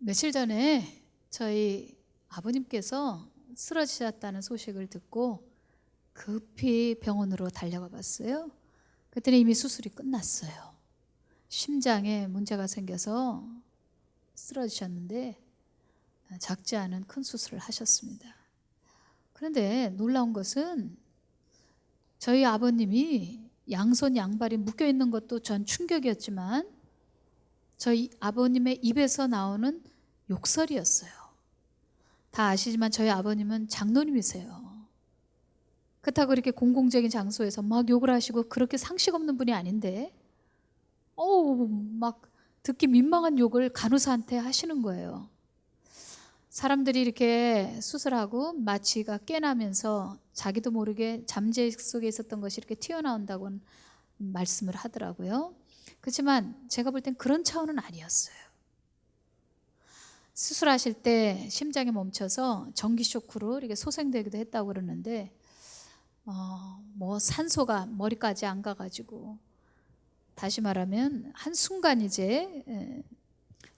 며칠 전에 저희 아버님께서 쓰러지셨다는 소식을 듣고 급히 병원으로 달려가 봤어요. 그때는 이미 수술이 끝났어요. 심장에 문제가 생겨서 쓰러지셨는데 작지 않은 큰 수술을 하셨습니다. 그런데 놀라운 것은 저희 아버님이 양손 양발이 묶여 있는 것도 전 충격이었지만 저희 아버님의 입에서 나오는 욕설이었어요. 다 아시지만 저희 아버님은 장로님이세요. 그렇다고 이렇게 공공적인 장소에서 막 욕을 하시고 그렇게 상식 없는 분이 아닌데 막 듣기 민망한 욕을 간호사한테 하시는 거예요. 사람들이 이렇게 수술하고 마취가 깨나면서 자기도 모르게 잠재 속에 있었던 것이 이렇게 튀어나온다고 말씀을 하더라고요. 그렇지만 제가 볼 땐 그런 차원은 아니었어요. 수술하실 때 심장이 멈춰서 전기 쇼크로 이렇게 소생되기도 했다고 그러는데 산소가 머리까지 안 가가지고 다시 말하면 한순간 이제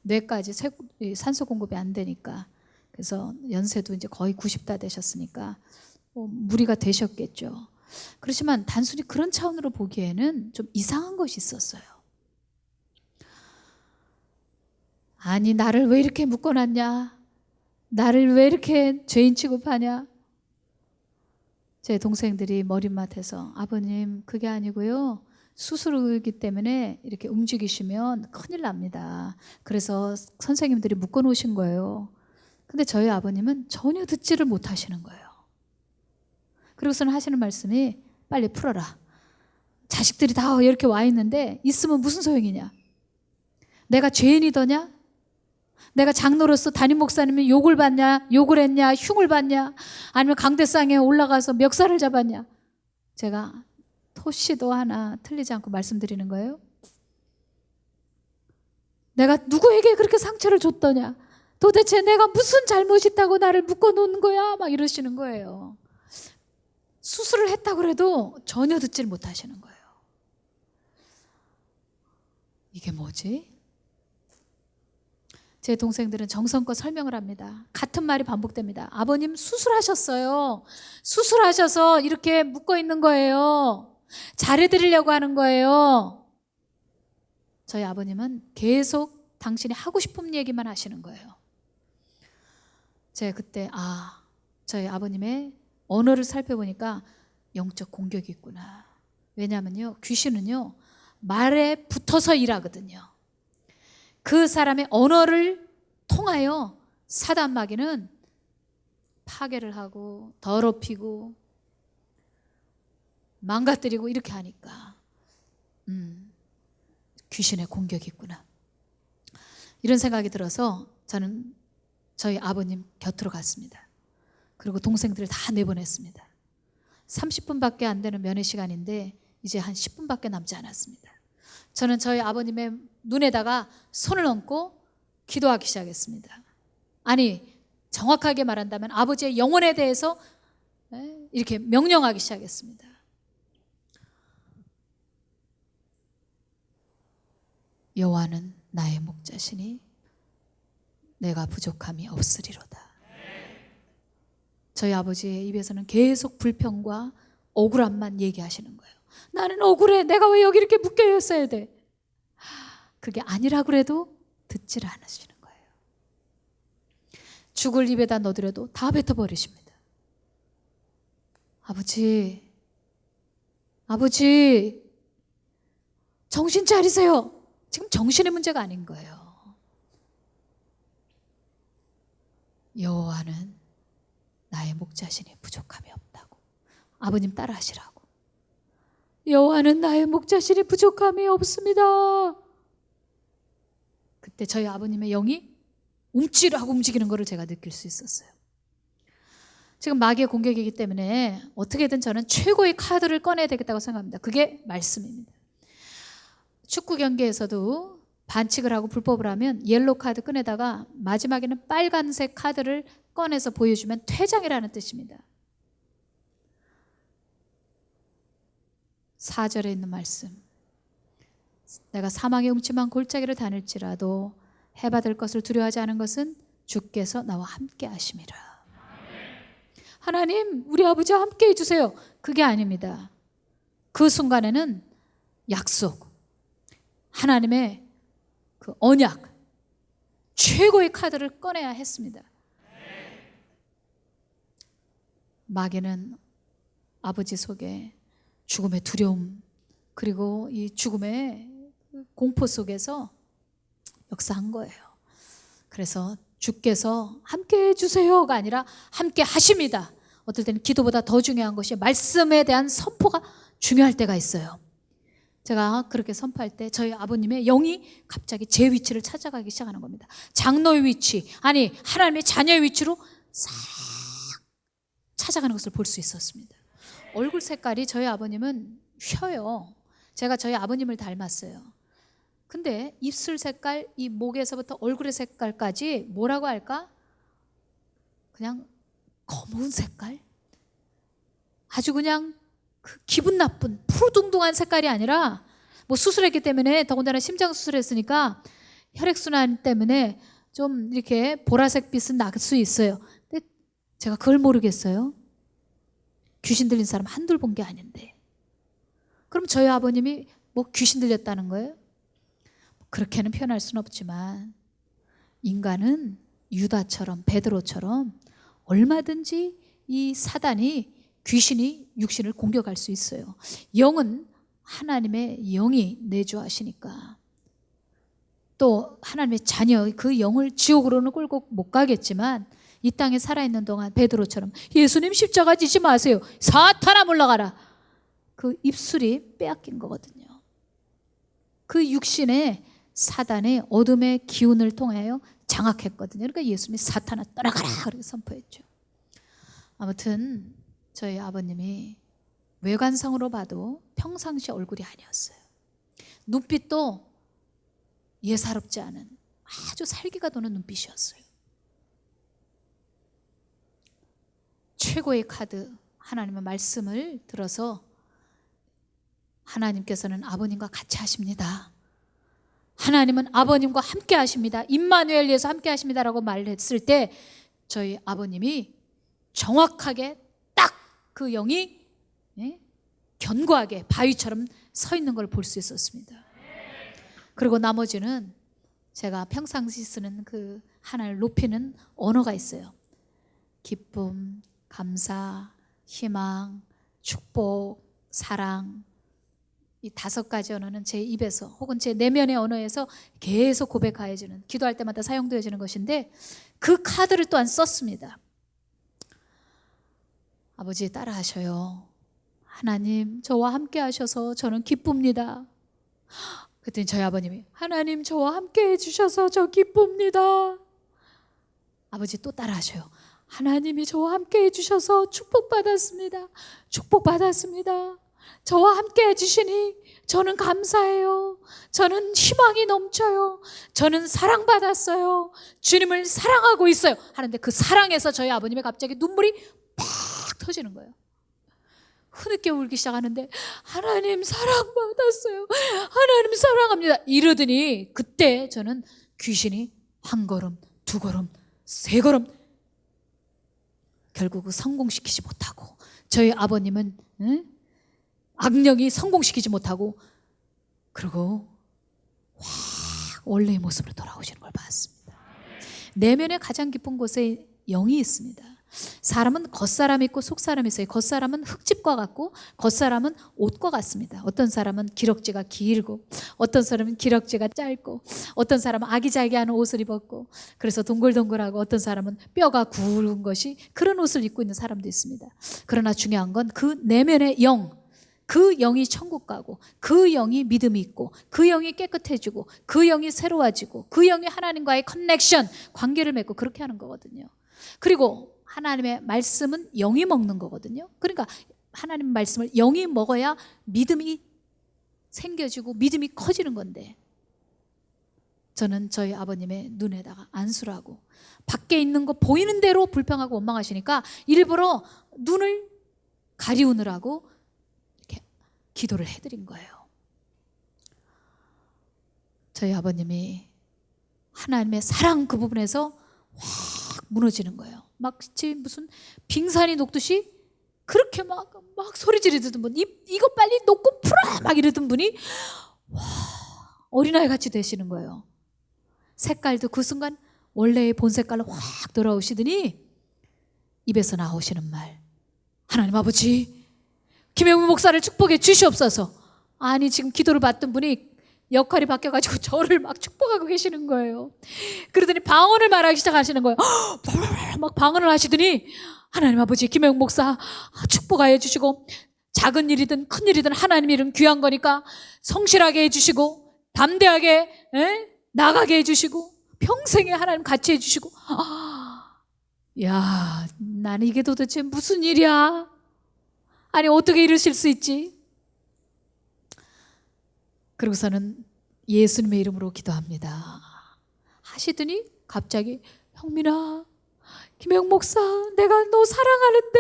뇌까지 산소 공급이 안 되니까 그래서 연세도 이제 거의 90다 되셨으니까 무리가 되셨겠죠. 그렇지만 단순히 그런 차원으로 보기에는 좀 이상한 것이 있었어요. 아니 나를 왜 이렇게 묶어놨냐? 나를 왜 이렇게 죄인 취급하냐? 제 동생들이 머리맡에서 아버님 그게 아니고요. 수술이기 때문에 이렇게 움직이시면 큰일 납니다. 그래서 선생님들이 묶어놓으신 거예요. 근데 저희 아버님은 전혀 듣지를 못하시는 거예요. 그리고서는 하시는 말씀이 빨리 풀어라. 자식들이 다 이렇게 와 있는데 있으면 무슨 소용이냐? 내가 죄인이더냐? 내가 장로로서 담임 목사님이 욕을 받냐? 욕을 했냐? 흉을 받냐? 아니면 강대상에 올라가서 멱살을 잡았냐? 제가 토시도 하나 틀리지 않고 말씀드리는 거예요. 내가 누구에게 그렇게 상처를 줬더냐? 도대체 내가 무슨 잘못이 있다고 나를 묶어놓는 거야? 막 이러시는 거예요. 수술을 했다고 해도 전혀 듣지를 못하시는 거예요. 이게 뭐지? 제 동생들은 정성껏 설명을 합니다. 같은 말이 반복됩니다. 아버님 수술하셨어요. 수술하셔서 이렇게 묶어 있는 거예요. 잘해드리려고 하는 거예요. 저희 아버님은 계속 당신이 하고 싶은 얘기만 하시는 거예요. 제가 그때 저희 아버님의 언어를 살펴보니까 영적 공격이 있구나. 왜냐하면요, 귀신은요 말에 붙어서 일하거든요. 그 사람의 언어를 통하여 사단 마귀는 파괴를 하고 더럽히고 망가뜨리고 이렇게 하니까 귀신의 공격이 있구나. 이런 생각이 들어서 저는 저희 아버님 곁으로 갔습니다. 그리고 동생들을 다 내보냈습니다. 30분밖에 안 되는 면회 시간인데 이제 한 10분밖에 남지 않았습니다. 저는 저희 아버님의 눈에다가 손을 얹고 기도하기 시작했습니다. 아니 정확하게 말한다면 아버지의 영혼에 대해서 이렇게 명령하기 시작했습니다. 여호와는 나의 목자시니 내가 부족함이 없으리로다. 저희 아버지의 입에서는 계속 불평과 억울함만 얘기하시는 거예요. 나는 억울해. 내가 왜 여기 이렇게 묶여 있어야 돼? 그게 아니라고 해도 듣지를 않으시는 거예요. 죽을 입에다 넣어드려도 다 뱉어버리십니다. 아버지 정신 차리세요. 지금 정신의 문제가 아닌 거예요. 여호와는 나의 목자시니 부족함이 없다고. 아버님 따라 하시라고. 여호와는 나의 목자시니 부족함이 없습니다. 그때 저희 아버님의 영이 움찔하고 움직이는 것을 제가 느낄 수 있었어요. 지금 마귀의 공격이기 때문에 어떻게든 저는 최고의 카드를 꺼내야 되겠다고 생각합니다. 그게 말씀입니다. 축구 경기에서도 반칙을 하고 불법을 하면 옐로우 카드 꺼내다가 마지막에는 빨간색 카드를 꺼내서 보여주면 퇴장이라는 뜻입니다. 4절에 있는 말씀. 내가 사망의 음침한 골짜기를 다닐지라도 해받을 것을 두려워하지 않은 것은 주께서 나와 함께 하심이라. 하나님, 우리 아버지와 함께 해주세요. 그게 아닙니다. 그 순간에는 약속, 하나님의 그 언약, 최고의 카드를 꺼내야 했습니다. 마귀는 아버지 속에 죽음의 두려움, 그리고 이 죽음의 공포 속에서 역사한 거예요. 그래서 주께서 함께 해주세요가 아니라 함께 하십니다. 어떨 때는 기도보다 더 중요한 것이 말씀에 대한 선포가 중요할 때가 있어요. 제가 그렇게 선포할 때 저희 아버님의 영이 갑자기 제 위치를 찾아가기 시작하는 겁니다. 장로의 위치, 아니 하나님의 자녀의 위치로 싹 찾아가는 것을 볼 수 있었습니다. 얼굴 색깔이 저희 아버님은 휘어요. 제가 저희 아버님을 닮았어요. 근데 입술 색깔, 이 목에서부터 얼굴의 색깔까지 뭐라고 할까? 그냥 검은 색깔? 아주 그냥 그 기분 나쁜 푸르둥둥한 색깔이 아니라, 뭐 수술했기 때문에, 더군다나 심장 수술했으니까 혈액순환 때문에 좀 이렇게 보라색 빛은 날 수 있어요. 근데 제가 그걸 모르겠어요. 귀신 들린 사람 한둘 본 게 아닌데. 그럼 저희 아버님이 뭐 귀신 들렸다는 거예요? 그렇게는 표현할 수는 없지만 인간은 유다처럼, 베드로처럼 얼마든지 이 사단이, 귀신이 육신을 공격할 수 있어요. 영은 하나님의 영이 내주하시니까, 또 하나님의 자녀, 그 영을 지옥으로는 끌고 못 가겠지만 이 땅에 살아있는 동안 베드로처럼 예수님 십자가 지지 마세요, 사탄아 물러가라, 그 입술이 빼앗긴 거거든요. 그 육신에 사단의 어둠의 기운을 통하여 장악했거든요. 그러니까 예수님이 사탄아 떠나가라 그렇게 선포했죠. 아무튼 저희 아버님이 외관상으로 봐도 평상시 얼굴이 아니었어요. 눈빛도 예사롭지 않은 아주 살기가 도는 눈빛이었어요. 최고의 카드, 하나님의 말씀을 들어서 하나님께서는 아버님과 같이 하십니다. 하나님은 아버님과 함께 하십니다. 임마누엘 예수 함께 하십니다라고 말했을 때 저희 아버님이 정확하게 딱 그 영이 견고하게 바위처럼 서 있는 걸 볼 수 있었습니다. 그리고 나머지는 제가 평상시 쓰는 그 하나를 높이는 언어가 있어요. 기쁨, 감사, 희망, 축복, 사랑, 이 5가지 언어는 제 입에서 혹은 제 내면의 언어에서 계속 고백하여지는, 기도할 때마다 사용되어지는 것인데 그 카드를 또한 썼습니다. 아버지 따라 하셔요. 하나님 저와 함께 하셔서 저는 기쁩니다. 그랬더니 저희 아버님이 하나님 저와 함께 해주셔서 저 기쁩니다. 아버지 또 따라 하셔요. 하나님이 저와 함께 해주셔서 축복받았습니다. 축복받았습니다. 저와 함께 해주시니 저는 감사해요. 저는 희망이 넘쳐요. 저는 사랑받았어요. 주님을 사랑하고 있어요. 하는데 그 사랑에서 저희 아버님의 갑자기 눈물이 팍 터지는 거예요. 흐느껴 울기 시작하는데 하나님 사랑받았어요. 하나님 사랑합니다. 이러더니 그때 저는 귀신이 1걸음, 2걸음, 3걸음 결국 성공시키지 못하고, 저희 아버님은 악령이 성공시키지 못하고, 그리고 확 원래의 모습으로 돌아오시는 걸 봤습니다. 내면의 가장 깊은 곳에 영이 있습니다. 사람은 겉사람이 있고 속사람이 있어요. 겉사람은 흙집과 같고 겉사람은 옷과 같습니다. 어떤 사람은 기럭지가 길고 어떤 사람은 기럭지가 짧고 어떤 사람은 아기자기한 옷을 입었고 그래서 동글동글하고 어떤 사람은 뼈가 굵은 것이 그런 옷을 입고 있는 사람도 있습니다. 그러나 중요한 건 그 내면의 영, 그 영이 천국 가고 그 영이 믿음이 있고 그 영이 깨끗해지고 그 영이 새로워지고 그 영이 하나님과의 커넥션, 관계를 맺고 그렇게 하는 거거든요. 그리고 하나님의 말씀은 영이 먹는 거거든요. 그러니까 하나님 말씀을 영이 먹어야 믿음이 생겨지고 믿음이 커지는 건데, 저는 저희 아버님의 눈에다가 안수를 하고 밖에 있는 거 보이는 대로 불평하고 원망하시니까 일부러 눈을 가리우느라고 이렇게 기도를 해드린 거예요. 저희 아버님이 하나님의 사랑 그 부분에서 확 무너지는 거예요. 마치 무슨 빙산이 녹듯이 그렇게 막 소리 지르던 분, 이거 빨리 녹고 풀어 막 이러던 분이 와, 어린아이 같이 되시는 거예요. 색깔도 그 순간 원래의 본 색깔로 확 돌아오시더니 입에서 나오시는 말, 하나님 아버지 김영민 목사를 축복해 주시옵소서. 아니 지금 기도를 받던 분이 역할이 바뀌어가지고 저를 막 축복하고 계시는 거예요. 그러더니 방언을 말하기 시작하시는 거예요. 막 방언을 하시더니 하나님 아버지 김영민 목사 축복하여 주시고, 작은 일이든 큰 일이든 하나님 일은 귀한 거니까 성실하게 해주시고 담대하게 나가게 해주시고 평생에 하나님 같이 해주시고. 야, 나는 이게 도대체 무슨 일이야? 아니 어떻게 이러실 수 있지? 그러고서는 예수님의 이름으로 기도합니다 하시더니 갑자기 형민아, 김영 목사, 내가 너 사랑하는데,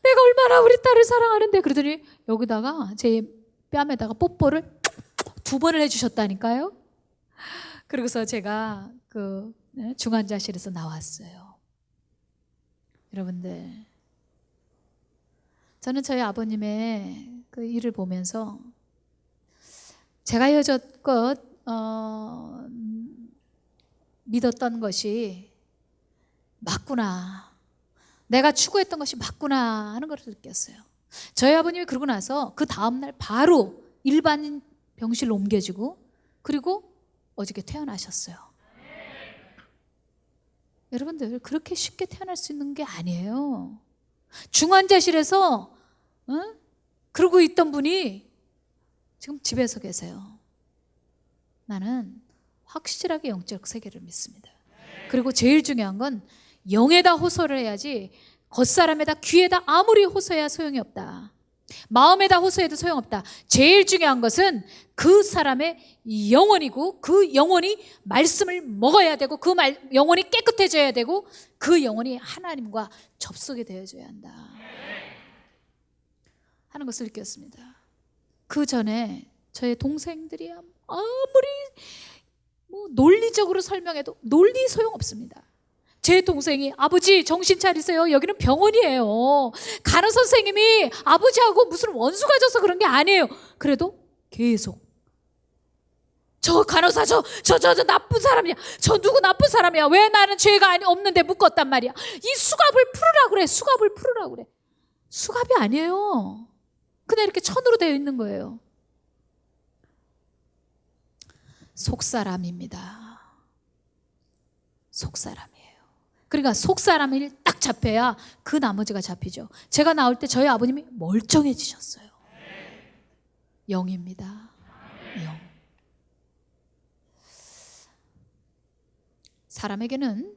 내가 얼마나 우리 딸을 사랑하는데. 그러더니 여기다가 제 뺨에다가 뽀뽀를 2번을 해주셨다니까요. 그러고서 제가 그 중환자실에서 나왔어요. 여러분들, 저는 저희 아버님의 그 일을 보면서 제가 여태껏 믿었던 것이 맞구나, 내가 추구했던 것이 맞구나 하는 걸 느꼈어요. 저희 아버님이 그러고 나서 그 다음날 바로 일반 병실로 옮겨지고, 그리고 어저께 퇴원하셨어요. 여러분들, 그렇게 쉽게 퇴원할 수 있는 게 아니에요. 중환자실에서 그러고 있던 분이 지금 집에서 계세요. 나는 확실하게 영적 세계를 믿습니다. 그리고 제일 중요한 건 영에다 호소를 해야지 겉사람에다 귀에다 아무리 호소해야 소용이 없다. 마음에다 호소해도 소용없다. 제일 중요한 것은 그 사람의 영혼이고, 그 영혼이 말씀을 먹어야 되고, 그 영혼이 깨끗해져야 되고, 그 영혼이 하나님과 접속이 되어져야 한다 하는 것을 느꼈습니다. 그 전에 저의 동생들이 아무리 논리적으로 설명해도 논리 소용없습니다. 제 동생이 아버지 정신 차리세요, 여기는 병원이에요, 간호 선생님이 아버지하고 무슨 원수가 져서 그런 게 아니에요. 그래도 계속 저 간호사 저 나쁜 사람이야, 저 누구 나쁜 사람이야, 왜 나는 죄가 없는데 묶었단 말이야, 이 수갑을 풀으라고 그래, 수갑을 풀으라고 그래. 수갑이 아니에요. 그냥 이렇게 천으로 되어 있는 거예요. 속사람입니다. 속사람이에요. 그러니까 속사람이 딱 잡혀야 그 나머지가 잡히죠. 제가 나올 때 저희 아버님이 멀쩡해지셨어요. 영입니다. 영. 사람에게는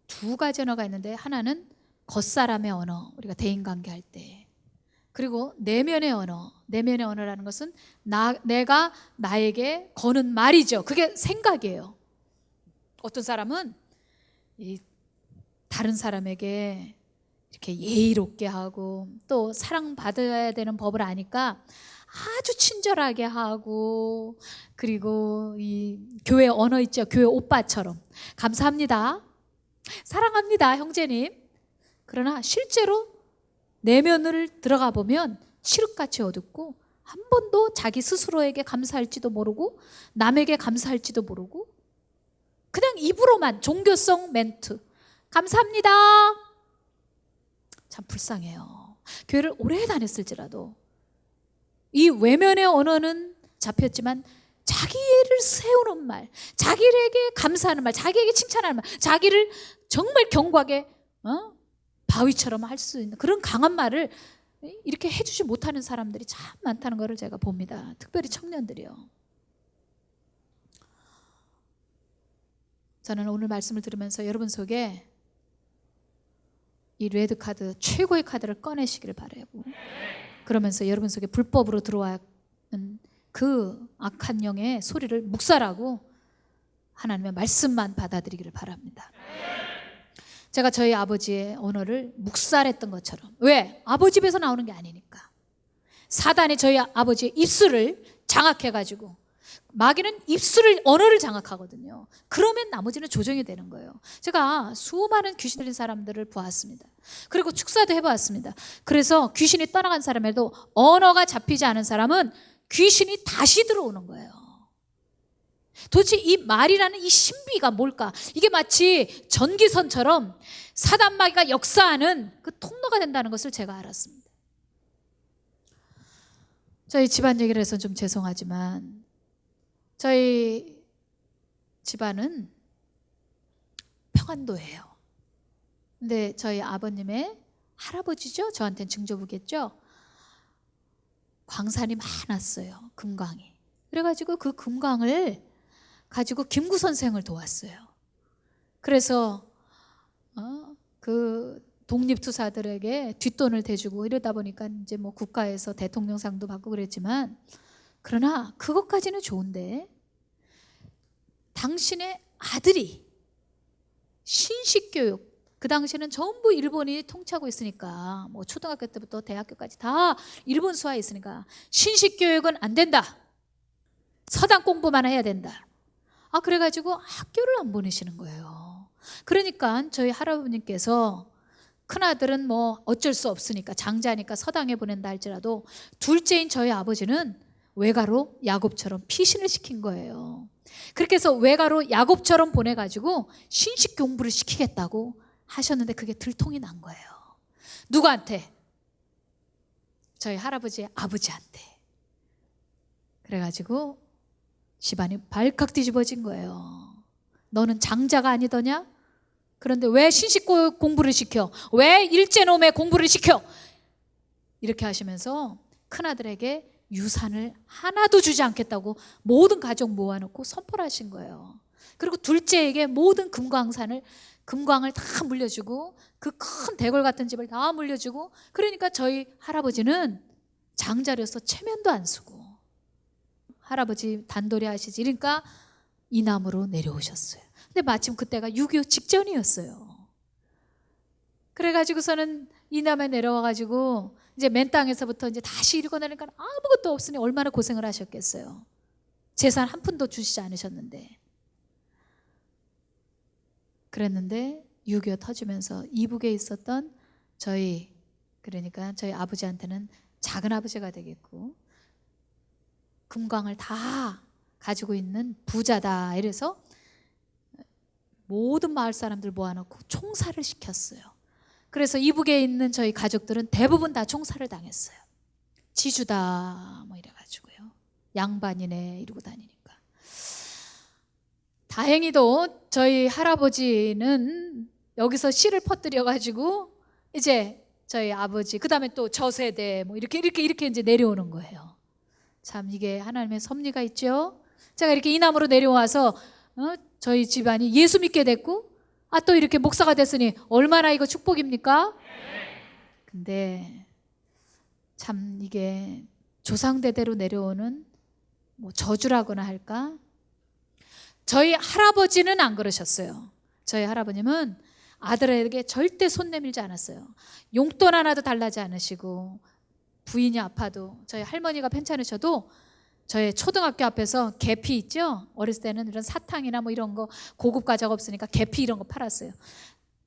2가지 언어가 있는데, 하나는 겉사람의 언어, 우리가 대인관계할 때, 그리고 내면의 언어. 내면의 언어라는 것은 내가 나에게 거는 말이죠. 그게 생각이에요. 어떤 사람은 다른 사람에게 이렇게 예의롭게 하고, 또 사랑받아야 되는 법을 아니까 아주 친절하게 하고, 그리고 이 교회 언어 있죠, 교회 오빠처럼 감사합니다, 사랑합니다 형제님. 그러나 실제로 내면을 들어가 보면 칠흑같이 어둡고, 한 번도 자기 스스로에게 감사할지도 모르고 남에게 감사할지도 모르고, 그냥 입으로만 종교성 멘트, 감사합니다. 참 불쌍해요. 교회를 오래 다녔을지라도 이 외면의 언어는 잡혔지만, 자기를 세우는 말, 자기에게 감사하는 말, 자기에게 칭찬하는 말, 자기를 정말 견고하게 바위처럼 할 수 있는 그런 강한 말을 이렇게 해주지 못하는 사람들이 참 많다는 것을 제가 봅니다. 특별히 청년들이요. 저는 오늘 말씀을 들으면서 여러분 속에 이 레드카드, 최고의 카드를 꺼내시기를 바라고, 그러면서 여러분 속에 불법으로 들어와는 그 악한 영의 소리를 묵살하고 하나님의 말씀만 받아들이기를 바랍니다. 제가 저희 아버지의 언어를 묵살했던 것처럼, 왜? 아버지 입에서 나오는 게 아니니까. 사단이 저희 아버지의 입술을 장악해가지고 마귀는 언어를 장악하거든요. 그러면 나머지는 조정이 되는 거예요. 제가 수많은 귀신 들린 사람들을 보았습니다. 그리고 축사도 해보았습니다. 그래서 귀신이 떠나간 사람에도 언어가 잡히지 않은 사람은 귀신이 다시 들어오는 거예요. 도대체 이 말이라는 이 신비가 뭘까? 이게 마치 전기선처럼 사단 마귀가 역사하는 그 통로가 된다는 것을 제가 알았습니다. 저희 집안 얘기를 해서 좀 죄송하지만 저희 집안은 평안도예요. 근데 저희 아버님의 할아버지죠? 저한테는 증조부겠죠? 광산이 많았어요. 금광이. 그래가지고 그 금광을 가지고 김구 선생을 도왔어요. 그래서 그 독립투사들에게 뒷돈을 대주고 이러다 보니까 이제 뭐 국가에서 대통령상도 받고 그랬지만, 그러나 그것까지는 좋은데 당신의 아들이 신식교육, 그 당시에는 전부 일본이 통치하고 있으니까 뭐 초등학교 때부터 대학교까지 다 일본 수하에 있으니까 신식교육은 안 된다. 서당 공부만 해야 된다. 그래가지고 학교를 안 보내시는 거예요. 그러니까 저희 할아버님께서 큰아들은 뭐 어쩔 수 없으니까 장자니까 서당에 보낸다 할지라도 둘째인 저희 아버지는 외가로 야곱처럼 피신을 시킨 거예요. 그렇게 해서 외가로 야곱처럼 보내가지고 신식 공부를 시키겠다고 하셨는데 그게 들통이 난 거예요. 누구한테? 저희 할아버지의 아버지한테. 그래가지고 집안이 발칵 뒤집어진 거예요. 너는 장자가 아니더냐? 그런데 왜 신식 공부를 시켜? 왜 일제놈의 공부를 시켜? 이렇게 하시면서 큰아들에게 유산을 하나도 주지 않겠다고 모든 가족 모아놓고 선포를 하신 거예요. 그리고 둘째에게 모든 금광을 다 물려주고 그 큰 대궐 같은 집을 다 물려주고, 그러니까 저희 할아버지는 장자로서 체면도 안 쓰고 할아버지 단돌이 하시지, 그러니까 이남으로 내려오셨어요. 근데 마침 그때가 6.25 직전이었어요. 그래가지고서는 이남에 내려와가지고 이제 맨 땅에서부터 이제 다시 이루고 나니까 아무것도 없으니 얼마나 고생을 하셨겠어요. 재산 한 푼도 주시지 않으셨는데. 그랬는데 6.25 터지면서 이북에 있었던 그러니까 저희 아버지한테는 작은 아버지가 되겠고 금광을 다 가지고 있는 부자다 이래서 모든 마을 사람들 모아놓고 총살을 시켰어요. 그래서 이북에 있는 저희 가족들은 대부분 다 총살을 당했어요. 지주다 뭐 이래가지고요. 양반이네 이러고 다니니까. 다행히도 저희 할아버지는 여기서 씨를 퍼뜨려가지고 이제 저희 아버지, 그 다음에 또 저 세대 뭐 이렇게 이제 내려오는 거예요. 참 이게 하나님의 섭리가 있죠. 제가 이렇게 이남으로 내려와서 저희 집안이 예수 믿게 됐고 또 이렇게 목사가 됐으니 얼마나 이거 축복입니까? 근데 참 이게 조상대대로 내려오는 뭐 저주라고나 할까? 저희 할아버지는 안 그러셨어요. 저희 할아버님은 아들에게 절대 손 내밀지 않았어요. 용돈 하나도 달라지 않으시고, 부인이 아파도 저희 할머니가 편찮으셔도 저희 초등학교 앞에서 계피 있죠? 어렸을 때는 이런 사탕이나 뭐 이런 거 고급 과자가 없으니까 계피 이런 거 팔았어요.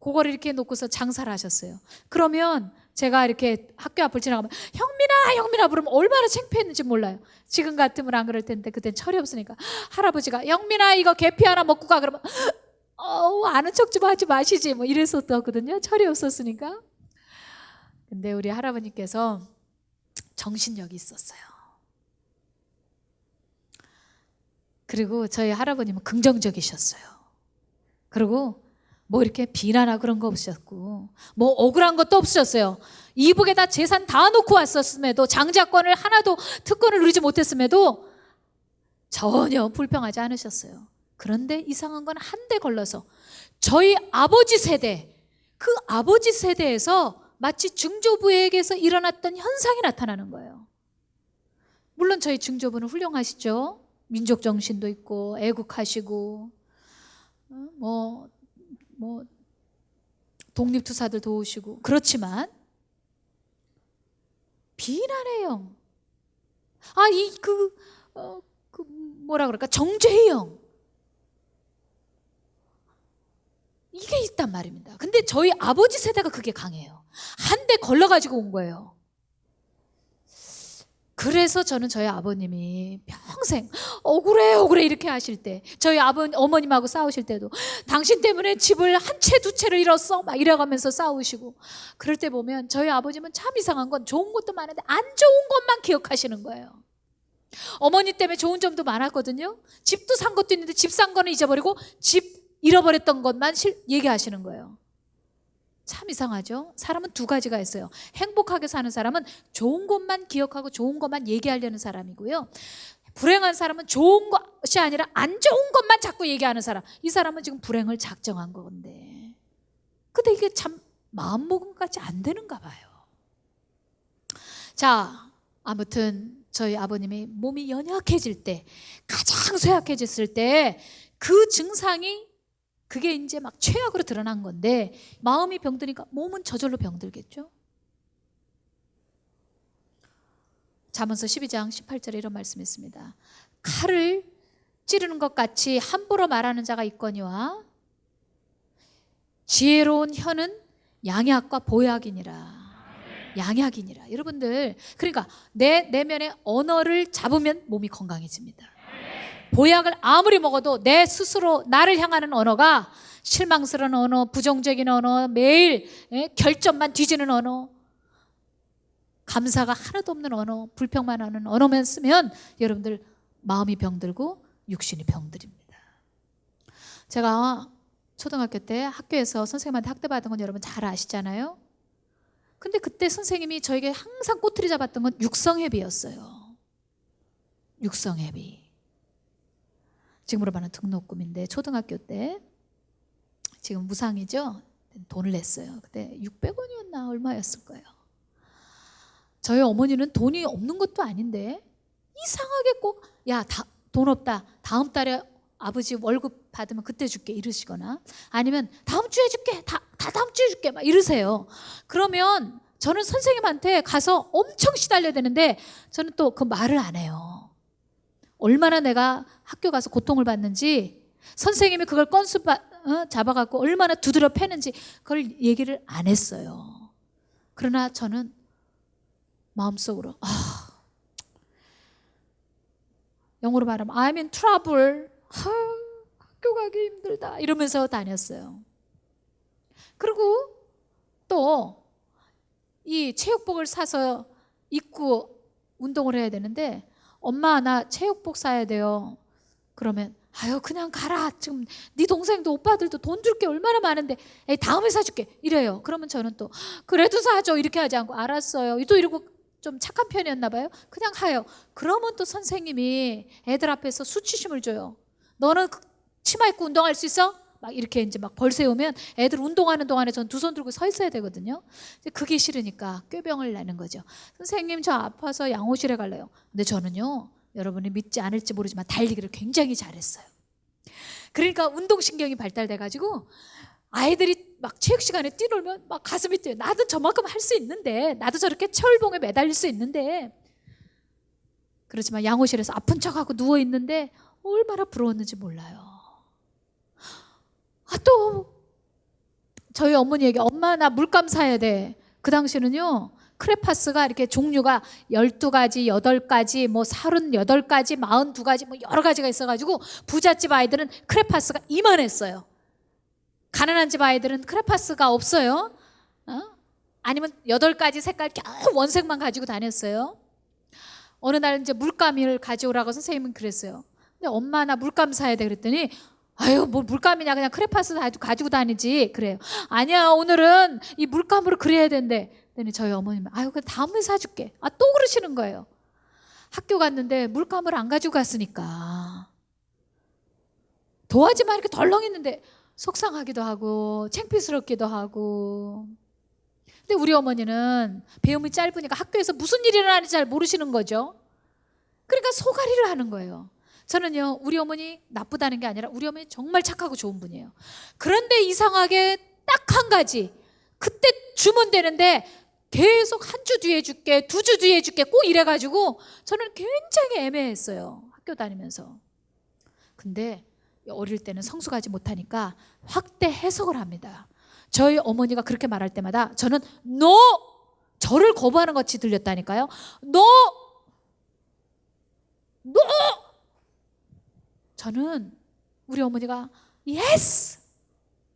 그거를 이렇게 놓고서 장사를 하셨어요. 그러면 제가 이렇게 학교 앞을 지나가면 영민아 부르면 얼마나 창피했는지 몰라요. 지금 같으면 안 그럴 텐데 그땐 철이 없으니까 할아버지가 영민아 이거 계피 하나 먹고 가 그러면 아는 척 좀 하지 마시지 뭐 이랬었거든요. 철이 없었으니까. 근데 우리 할아버님께서 정신력이 있었어요. 그리고 저희 할아버님은 긍정적이셨어요. 그리고 뭐 이렇게 비난하고 그런 거 없으셨고 뭐 억울한 것도 없으셨어요. 이북에다 재산 다 놓고 왔었음에도, 장자권을 하나도 특권을 누리지 못했음에도 전혀 불평하지 않으셨어요. 그런데 이상한 건 한데 걸러서 저희 아버지 세대, 그 아버지 세대에서 마치 증조부에게서 일어났던 현상이 나타나는 거예요. 물론 저희 증조부는 훌륭하시죠. 민족 정신도 있고 애국하시고 뭐 독립투사들 도우시고 그렇지만 비난해요. 뭐라 그럴까, 정죄형, 이게 있단 말입니다. 근데 저희 아버지 세대가 그게 강해요. 한 대 걸러가지고 온 거예요. 그래서 저는 저희 아버님이 평생 억울해 억울해 이렇게 하실 때, 저희 어머님하고 싸우실 때도 당신 때문에 집을 한 채 두 채를 잃었어 막 이래가면서 싸우시고, 그럴 때 보면 저희 아버님은 참 이상한 건 좋은 것도 많은데 안 좋은 것만 기억하시는 거예요. 어머니 때문에 좋은 점도 많았거든요. 집도 산 것도 있는데 집 산 거는 잊어버리고 집 잃어버렸던 것만 얘기하시는 거예요. 참 이상하죠? 사람은 두 가지가 있어요. 행복하게 사는 사람은 좋은 것만 기억하고 좋은 것만 얘기하려는 사람이고요, 불행한 사람은 좋은 것이 아니라 안 좋은 것만 자꾸 얘기하는 사람, 이 사람은 지금 불행을 작정한 건데, 근데 이게 참 마음먹음까지 안 되는가 봐요. 자, 아무튼 저희 아버님이 몸이 연약해질 때, 가장 쇠약해졌을 때 그 증상이, 그게 이제 막 최악으로 드러난 건데, 마음이 병드니까 몸은 저절로 병들겠죠. 잠언서 12장 18절에 이런 말씀이 있습니다. 칼을 찌르는 것 같이 함부로 말하는 자가 있거니와 지혜로운 혀는 양약과 보약이니라. 양약이니라. 여러분들, 그러니까 내 내면의 언어를 잡으면 몸이 건강해집니다. 보약을 아무리 먹어도 내 스스로 나를 향하는 언어가 실망스러운 언어, 부정적인 언어, 매일 결점만 뒤지는 언어, 감사가 하나도 없는 언어, 불평만 하는 언어만 쓰면 여러분들 마음이 병들고 육신이 병들입니다. 제가 초등학교 때 학교에서 선생님한테 학대받은 건 여러분 잘 아시잖아요. 근데 그때 선생님이 저에게 항상 꼬투리 잡았던 건 육성회비였어요. 육성회비. 지금으로 말하는 등록금인데, 초등학교 때, 지금 무상이죠? 돈을 냈어요. 그때 600원이었나 얼마였을 거예요. 저희 어머니는 돈이 없는 것도 아닌데 이상하게 꼭 야, 돈 없다, 다음 달에 아버지 월급 받으면 그때 줄게 이러시거나, 아니면 다음 주에 줄게, 다음 주에 줄게 막 이러세요. 그러면 저는 선생님한테 가서 엄청 시달려야 되는데 저는 또 그 말을 안 해요. 얼마나 내가 학교 가서 고통을 받는지, 선생님이 그걸 건수 잡아갖고 얼마나 두드려 패는지 그걸 얘기를 안 했어요. 그러나 저는 마음속으로 영어로 말하면 I'm in trouble, 학교 가기 힘들다 이러면서 다녔어요. 그리고 또 이 체육복을 사서 입고 운동을 해야 되는데, 엄마 나 체육복 사야 돼요. 그러면 아유 그냥 가라, 지금 네 동생도 오빠들도 돈 줄 게 얼마나 많은데, 에이 다음에 사줄게 이래요. 그러면 저는 또 그래도 사줘 이렇게 하지 않고 알았어요 또 이러고, 좀 착한 편이었나 봐요. 그냥 가요. 그러면 또 선생님이 애들 앞에서 수치심을 줘요. 너는 치마 입고 운동할 수 있어? 막 이렇게 이제 막 벌 세우면 애들 운동하는 동안에 전 두 손 들고 서 있어야 되거든요. 그게 싫으니까 꾀병을 내는 거죠. 선생님 저 아파서 양호실에 갈래요. 근데 저는요, 여러분이 믿지 않을지 모르지만 달리기를 굉장히 잘했어요. 그러니까 운동신경이 발달돼가지고 아이들이 막 체육 시간에 뛰놀면 막 가슴이 뛰어요. 나도 저만큼 할 수 있는데, 나도 저렇게 철봉에 매달릴 수 있는데. 그렇지만 양호실에서 아픈 척하고 누워있는데 얼마나 부러웠는지 몰라요. 또 저희 어머니에게 엄마 나 물감 사야 돼. 그 당시는요 크레파스가 이렇게 종류가 12가지, 8가지, 뭐 38가지, 42가지 뭐 여러 가지가 있어가지고 부잣집 아이들은 크레파스가 이만했어요. 가난한 집 아이들은 크레파스가 없어요. 아니면 8가지 색깔 겨우 원색만 가지고 다녔어요. 어느 날 이제 물감을 가져오라고 선생님은 그랬어요. 근데 엄마 나 물감 사야 돼 그랬더니, 아유 뭐 물감이냐, 그냥 크레파스 가지고 다니지 그래요. 아니야 오늘은 이 물감으로 그려야 된대. 그랬더니 저희 어머님은 아유 그럼 다음에 사줄게. 또 그러시는 거예요. 학교 갔는데 물감을 안 가지고 갔으니까 도화지만 이렇게 덜렁했는데 속상하기도 하고 창피스럽기도 하고. 근데 우리 어머니는 배움이 짧으니까 학교에서 무슨 일이 일어나는지 잘 모르시는 거죠. 그러니까 소가리를 하는 거예요. 저는요 우리 어머니 나쁘다는 게 아니라 우리 어머니 정말 착하고 좋은 분이에요. 그런데 이상하게 딱 한 가지, 그때 주면 되는데 계속 한 주 뒤에 줄게, 2주 뒤에 줄게 꼭 이래가지고 저는 굉장히 애매했어요. 학교 다니면서. 근데 어릴 때는 성숙하지 못하니까 확대 해석을 합니다. 저희 어머니가 그렇게 말할 때마다 저는 NO! 저를 거부하는 것 같이 들렸다니까요. NO! NO! 저는 우리 어머니가 yes!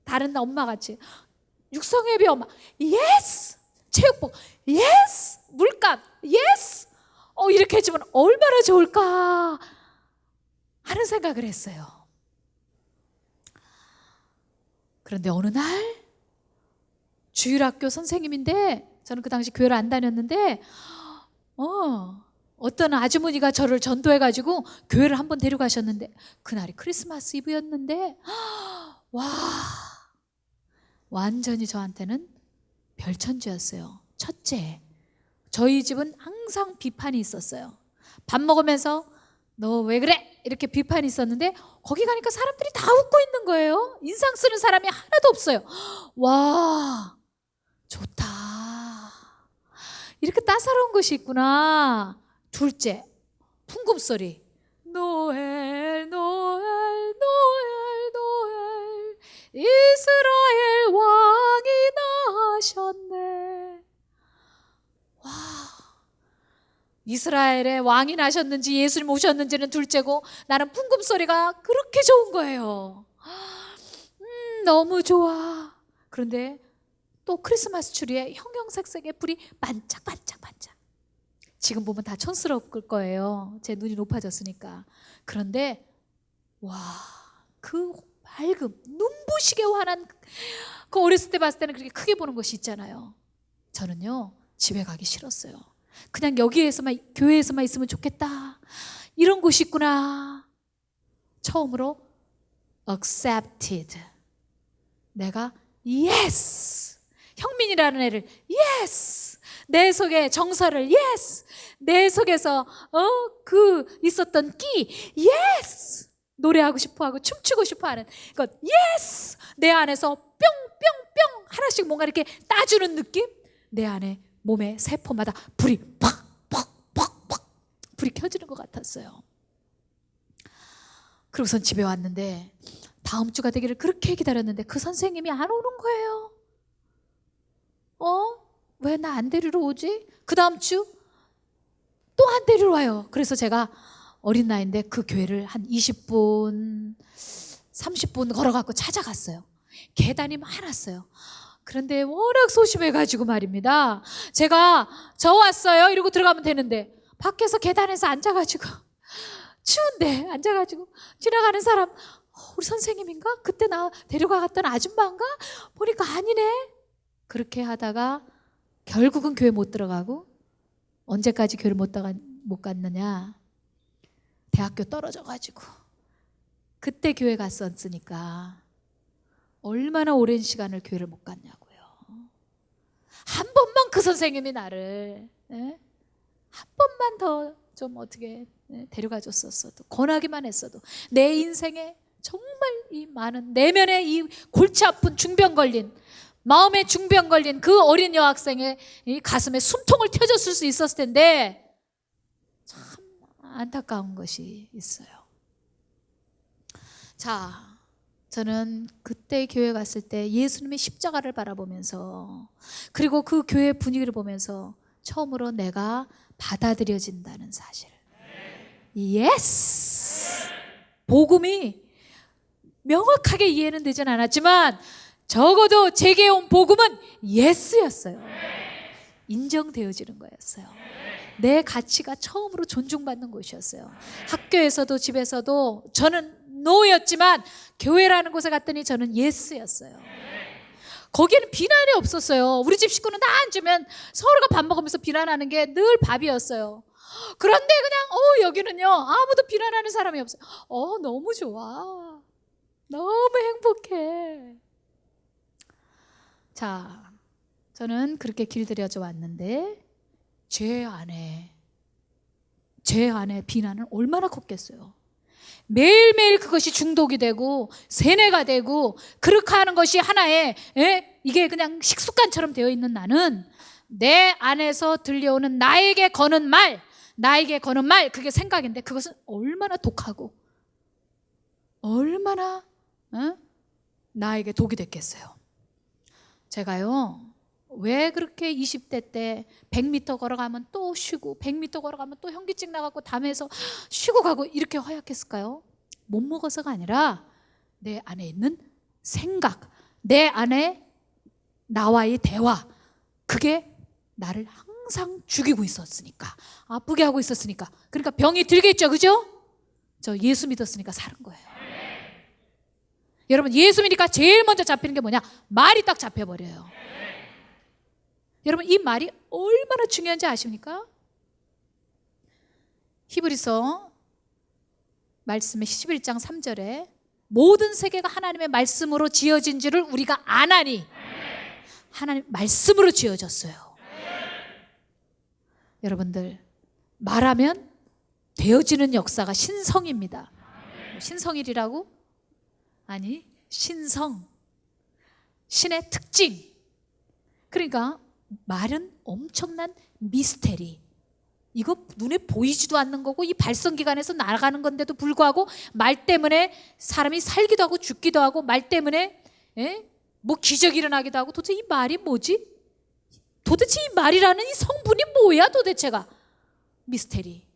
다른 엄마같이 육성회비 엄마 yes! 체육복 yes! 물값 yes! 이렇게 해주면 얼마나 좋을까 하는 생각을 했어요. 그런데 어느 날 주일학교 선생님인데 저는 그 당시 교회를 안 다녔는데 어떤 아주머니가 저를 전도해가지고 교회를 한번 데려가셨는데 그날이 크리스마스 이브였는데 와 완전히 저한테는 별천지였어요. 첫째, 저희 집은 항상 비판이 있었어요. 밥 먹으면서 너 왜 그래? 이렇게 비판이 있었는데 거기 가니까 사람들이 다 웃고 있는 거예요. 인상 쓰는 사람이 하나도 없어요. 와 좋다. 이렇게 따사로운 것이 있구나. 둘째, 풍금소리. 노엘 노엘 노엘 노엘 이스라엘 왕이 나셨네. 와, 이스라엘의 왕이 나셨는지 예수님 오셨는지는 둘째고 나는 풍금소리가 그렇게 좋은 거예요. 너무 좋아. 그런데 또 크리스마스 추리에 형형색색의 불이 반짝반짝반짝. 지금 보면 다 촌스러울 거예요. 제 눈이 높아졌으니까. 그런데 와, 그 밝음, 눈부시게 환한 그 어렸을 때 봤을 때는 그렇게 크게 보는 것이 있잖아요. 저는요 집에 가기 싫었어요. 그냥 여기에서만 교회에서만 있으면 좋겠다. 이런 곳이 있구나. 처음으로 accepted. 내가 yes. 형민이라는 애를 yes. 내 속에 정서를 yes. 내 속에서 그 있었던 끼 yes. 노래하고 싶어하고 춤추고 싶어하는 것 yes. 내 안에서 뿅뿅뿅 하나씩 뭔가 이렇게 따주는 느낌. 내 안에 몸의 세포마다 불이 팍팍팍팍 불이 켜지는 것 같았어요. 그러고선 집에 왔는데 다음 주가 되기를 그렇게 기다렸는데 그 선생님이 안 오는 거예요. 왜 나 안 데리러 오지? 그 다음 주 또 안 데리러 와요. 그래서 제가 어린 나이인데 그 교회를 한 20분 30분 걸어갖고 찾아갔어요. 계단이 많았어요. 그런데 워낙 소심해가지고 말입니다. 제가 저 왔어요 이러고 들어가면 되는데 밖에서 계단에서 앉아가지고 추운데 앉아가지고 지나가는 사람 우리 선생님인가? 그때 나 데려가갔던 아줌마인가? 보니까 아니네. 그렇게 하다가 결국은 교회 못 들어가고 언제까지 교회를 못 갔느냐? 대학교 떨어져가지고 그때 교회 갔었으니까 얼마나 오랜 시간을 교회를 못 갔냐고요. 한 번만 그 선생님이 나를 한 번만 더 좀 어떻게 데려가 줬었어도 권하기만 했어도 내 인생에 정말 이 많은 내면에 이 골치 아픈 중병 걸린 마음에 중병 걸린 그 어린 여학생의 이 가슴에 숨통을 켜줬을 수 있었을 텐데 참 안타까운 것이 있어요. 자, 저는 그때 교회 갔을 때 예수님의 십자가를 바라보면서 그리고 그 교회 분위기를 보면서 처음으로 내가 받아들여진다는 사실. 예스! 복음이 명확하게 이해는 되진 않았지만 적어도 제게 온 복음은 예스였어요. 인정되어지는 거였어요. 내 가치가 처음으로 존중받는 곳이었어요. 학교에서도 집에서도 저는 노였지만 교회라는 곳에 갔더니 저는 예스였어요. 거기에는 비난이 없었어요. 우리 집 식구는 다 앉으면 서로가 밥 먹으면서 비난하는 게 늘 밥이었어요. 그런데 그냥 여기는요 아무도 비난하는 사람이 없어요. 너무 좋아. 너무 행복해. 자, 저는 그렇게 길들여져 왔는데 제 안에 비난은 얼마나 컸겠어요. 매일매일 그것이 중독이 되고 세뇌가 되고 그렇게 하는 것이 하나의 이게 그냥 식습관처럼 되어 있는 나는 내 안에서 들려오는 나에게 거는 말, 나에게 거는 말, 그게 생각인데 그것은 얼마나 독하고 얼마나 나에게 독이 됐겠어요. 제가요, 왜 그렇게 20대 때 100m 걸어가면 또 쉬고 100m 걸어가면 또 현기증 나갖고 담에서 쉬고 가고 이렇게 허약했을까요? 못 먹어서가 아니라 내 안에 있는 생각, 내 안에 나와의 대화, 그게 나를 항상 죽이고 있었으니까, 아프게 하고 있었으니까. 그러니까 병이 들겠죠, 그죠? 저 예수 믿었으니까 사는 거예요. 여러분, 예수 믿으니까 제일 먼저 잡히는 게 뭐냐? 말이 딱 잡혀버려요. 여러분, 이 말이 얼마나 중요한지 아십니까? 히브리서 말씀의 11장 3절에 모든 세계가 하나님의 말씀으로 지어진 줄을 우리가 아나니, 하나님 말씀으로 지어졌어요. 여러분들, 말하면 되어지는 역사가 신성입니다. 신성일이라고? 아니, 신성, 신의 특징. 그러니까 말은 엄청난 미스테리. 이거 눈에 보이지도 않는 거고, 이 발성기관에서 나가는 건데도 불구하고 말 때문에 사람이 살기도 하고 죽기도 하고, 말 때문에 뭐 기적이 일어나기도 하고. 도대체 이 말이 뭐지? 도대체 이 말이라는 이 성분이 뭐야 도대체가? 미스테리.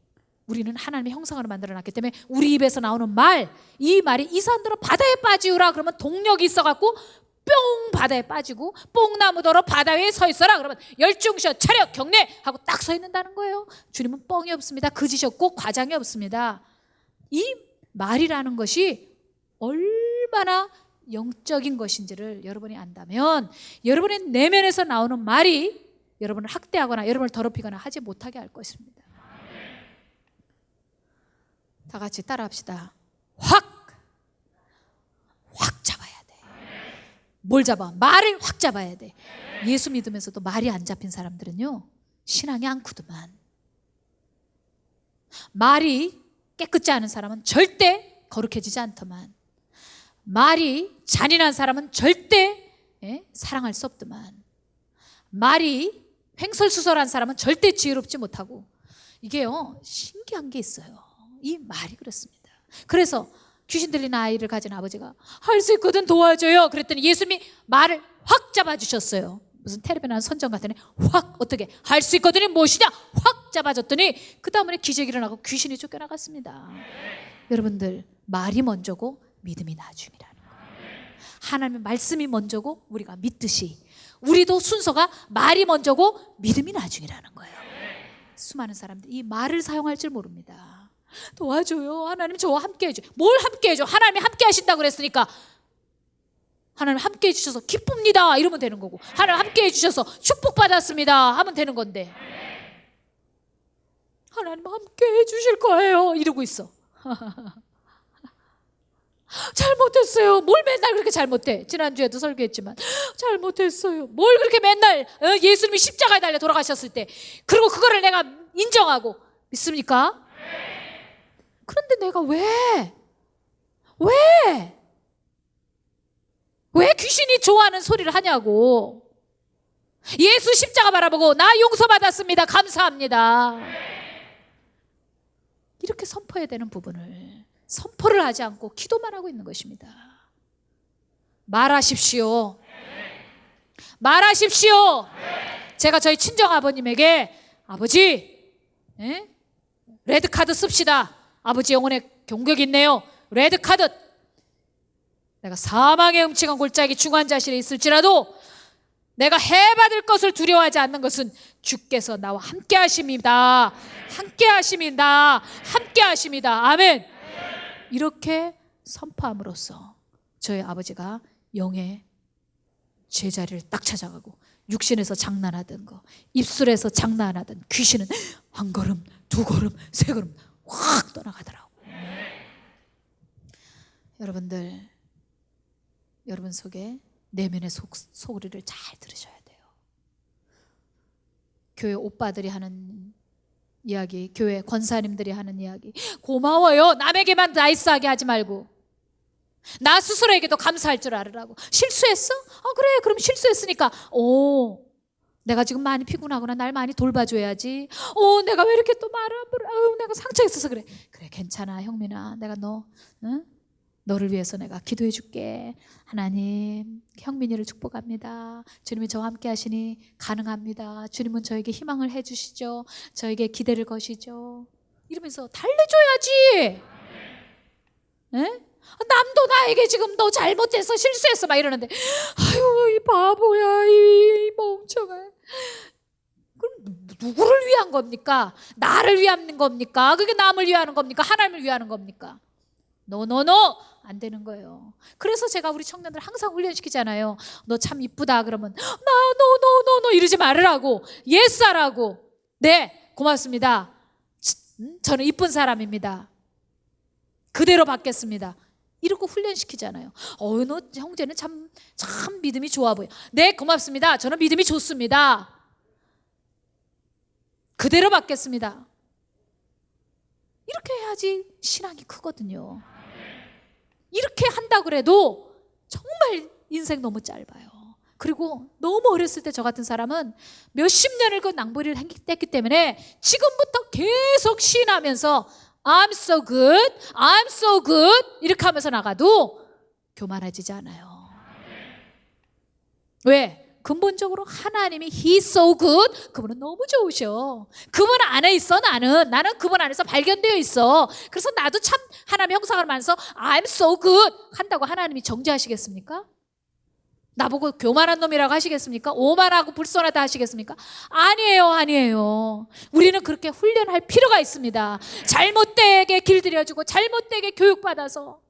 우리는 하나님의 형상으로 만들어놨기 때문에 우리 입에서 나오는 말, 이 말이 이 사람들은 바다에 빠지우라 그러면 동력이 있어갖고 뿅 바다에 빠지고, 뽕나무더러 바다 위에 서 있어라 그러면 열중셔 차렷 경례 하고 딱 서 있는다는 거예요. 주님은 뻥이 없습니다. 거짓이 없고 과장이 없습니다. 이 말이라는 것이 얼마나 영적인 것인지를 여러분이 안다면, 여러분의 내면에서 나오는 말이 여러분을 학대하거나 여러분을 더럽히거나 하지 못하게 할 것입니다. 다 같이 따라합시다. 확 잡아야 돼. 뭘 잡아? 말을 확 잡아야 돼. 예수 믿으면서도 말이 안 잡힌 사람들은요, 신앙이 않구드만. 말이 깨끗지 않은 사람은 절대 거룩해지지 않더만. 말이 잔인한 사람은 절대 사랑할 수 없더만. 말이 횡설수설한 사람은 절대 지혜롭지 못하고. 이게요, 신기한 게 있어요. 이 말이 그렇습니다. 그래서 귀신 들린 아이를 가진 아버지가 할 수 있거든 도와줘요 그랬더니 예수님이 말을 확 잡아주셨어요. 무슨 텔레비전 하는 선정 같더니 확, 어떻게 할 수 있거든이 무엇이냐 확 잡아줬더니 그 다음에 기적이 일어나고 귀신이 쫓겨나갔습니다. 여러분들, 말이 먼저고 믿음이 나중이라는 거예요. 하나님의 말씀이 먼저고 우리가 믿듯이 우리도 순서가 말이 먼저고 믿음이 나중이라는 거예요. 수많은 사람들이 이 말을 사용할 줄 모릅니다. 도와줘요. 하나님 저와 함께 해줘. 뭘 함께 해줘? 하나님이 함께 하신다고 그랬으니까 하나님 함께 해주셔서 기쁩니다 이러면 되는 거고, 하나님 함께 해주셔서 축복받았습니다 하면 되는 건데, 하나님 함께 해주실 거예요 이러고 있어. 잘못했어요. 뭘 맨날 그렇게 잘못해? 지난주에도 설교했지만 잘못했어요. 뭘 그렇게 맨날 예수님이 십자가에 달려 돌아가셨을 때, 그리고 그거를 내가 인정하고 믿습니까? 그런데 내가 왜 귀신이 좋아하는 소리를 하냐고. 예수 십자가 바라보고 나 용서받았습니다 감사합니다 이렇게 선포해야 되는 부분을 선포를 하지 않고 기도만 하고 있는 것입니다. 말하십시오. 말하십시오. 제가 저희 친정아버님에게 아버지 레드카드 씁시다. 아버지 영혼에 경격이 있네요. 레드카드. 내가 사망의 음침한 골짜기 중환자실에 있을지라도 내가 해받을 것을 두려워하지 않는 것은 주께서 나와 함께 하십니다. 함께 하십니다. 함께 하십니다. 아멘. 이렇게 선포함으로써 저희 아버지가 영의 제자리를 딱 찾아가고, 육신에서 장난하던 거, 입술에서 장난하던 귀신은 한 걸음, 두 걸음, 세 걸음 확 떠나가더라고. 여러분들, 여러분 속에 내면의 소리를 잘 들으셔야 돼요. 교회 오빠들이 하는 이야기, 교회 권사님들이 하는 이야기, 고마워요. 남에게만 나이스하게 하지 말고 나 스스로에게도 감사할 줄 알으라고. 실수했어? 그래. 그럼 실수했으니까 내가 지금 많이 피곤하구나. 날 많이 돌봐줘야지. 내가 왜 이렇게 또 말을 안 들어? 내가 상처 있어서 그래. 그래, 괜찮아, 형민아. 내가 너를 위해서 내가 기도해 줄게. 하나님, 형민이를 축복합니다. 주님이 저와 함께 하시니 가능합니다. 주님은 저에게 희망을 해 주시죠. 저에게 기대를 거시죠. 이러면서 달래줘야지. 네? 남도 나에게 지금 너 잘못했어, 실수했어 막 이러는데, 아유, 이 바보야, 이 멍청아. 그럼 누구를 위한 겁니까? 나를 위한 겁니까? 그게 남을 위하는 겁니까? 하나님을 위하는 겁니까? 노노노, 안 되는 거예요. 그래서 제가 우리 청년들 항상 훈련시키잖아요. 너 참 이쁘다 그러면 노노노노 이러지 말으라고, 예스 하라고. 네, 고맙습니다. 저는 이쁜 사람입니다. 그대로 받겠습니다. 이러고 훈련시키잖아요. 너 형제는 참 믿음이 좋아 보여. 네, 고맙습니다. 저는 믿음이 좋습니다. 그대로 받겠습니다. 이렇게 해야지 신앙이 크거든요. 이렇게 한다 그래도 정말 인생 너무 짧아요. 그리고 너무 어렸을 때 저 같은 사람은 몇십 년을 그 낭보리를 했기 때문에 지금부터 계속 시인하면서 I'm so good, I'm so good 이렇게 하면서 나가도 교만해지지 않아요. 왜? 근본적으로 하나님이 He's so good, 그분은 너무 좋으셔. 그분 안에 있어. 나는 그분 안에서 발견되어 있어. 그래서 나도 참 하나님의 형상을 만나서 I'm so good 한다고 하나님이 정죄하시겠습니까? 나보고 교만한 놈이라고 하시겠습니까? 오만하고 불손하다 하시겠습니까? 아니에요. 우리는 그렇게 훈련할 필요가 있습니다. 잘못되게 길들여주고 잘못되게 교육받아서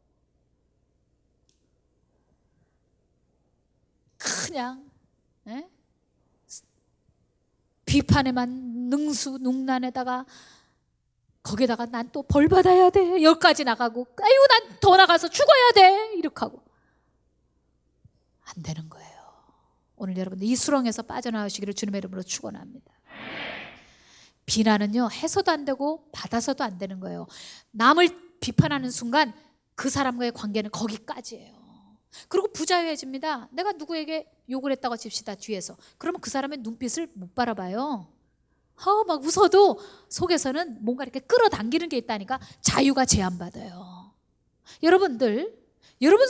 그냥 비판에만 능수능란에다가 거기에다가 난 또 벌 받아야 돼. 10가지 나가고 아유 난 더 나가서 죽어야 돼. 이렇게 하고 안 되는 거예요. 오늘 여러분들 이 수렁에서 빠져나오시기를 주님의 이름으로 축원합니다. 비난은요 해서도 안 되고 받아서도 안 되는 거예요. 남을 비판하는 순간 그 사람과의 관계는 거기까지예요. 그리고 부자유해집니다. 내가 누구에게 욕을 했다고 칩시다, 뒤에서. 그러면 그 사람의 눈빛을 못 바라봐요. 막 웃어도 속에서는 뭔가 이렇게 끌어당기는 게 있다니까. 자유가 제한받아요. 여러분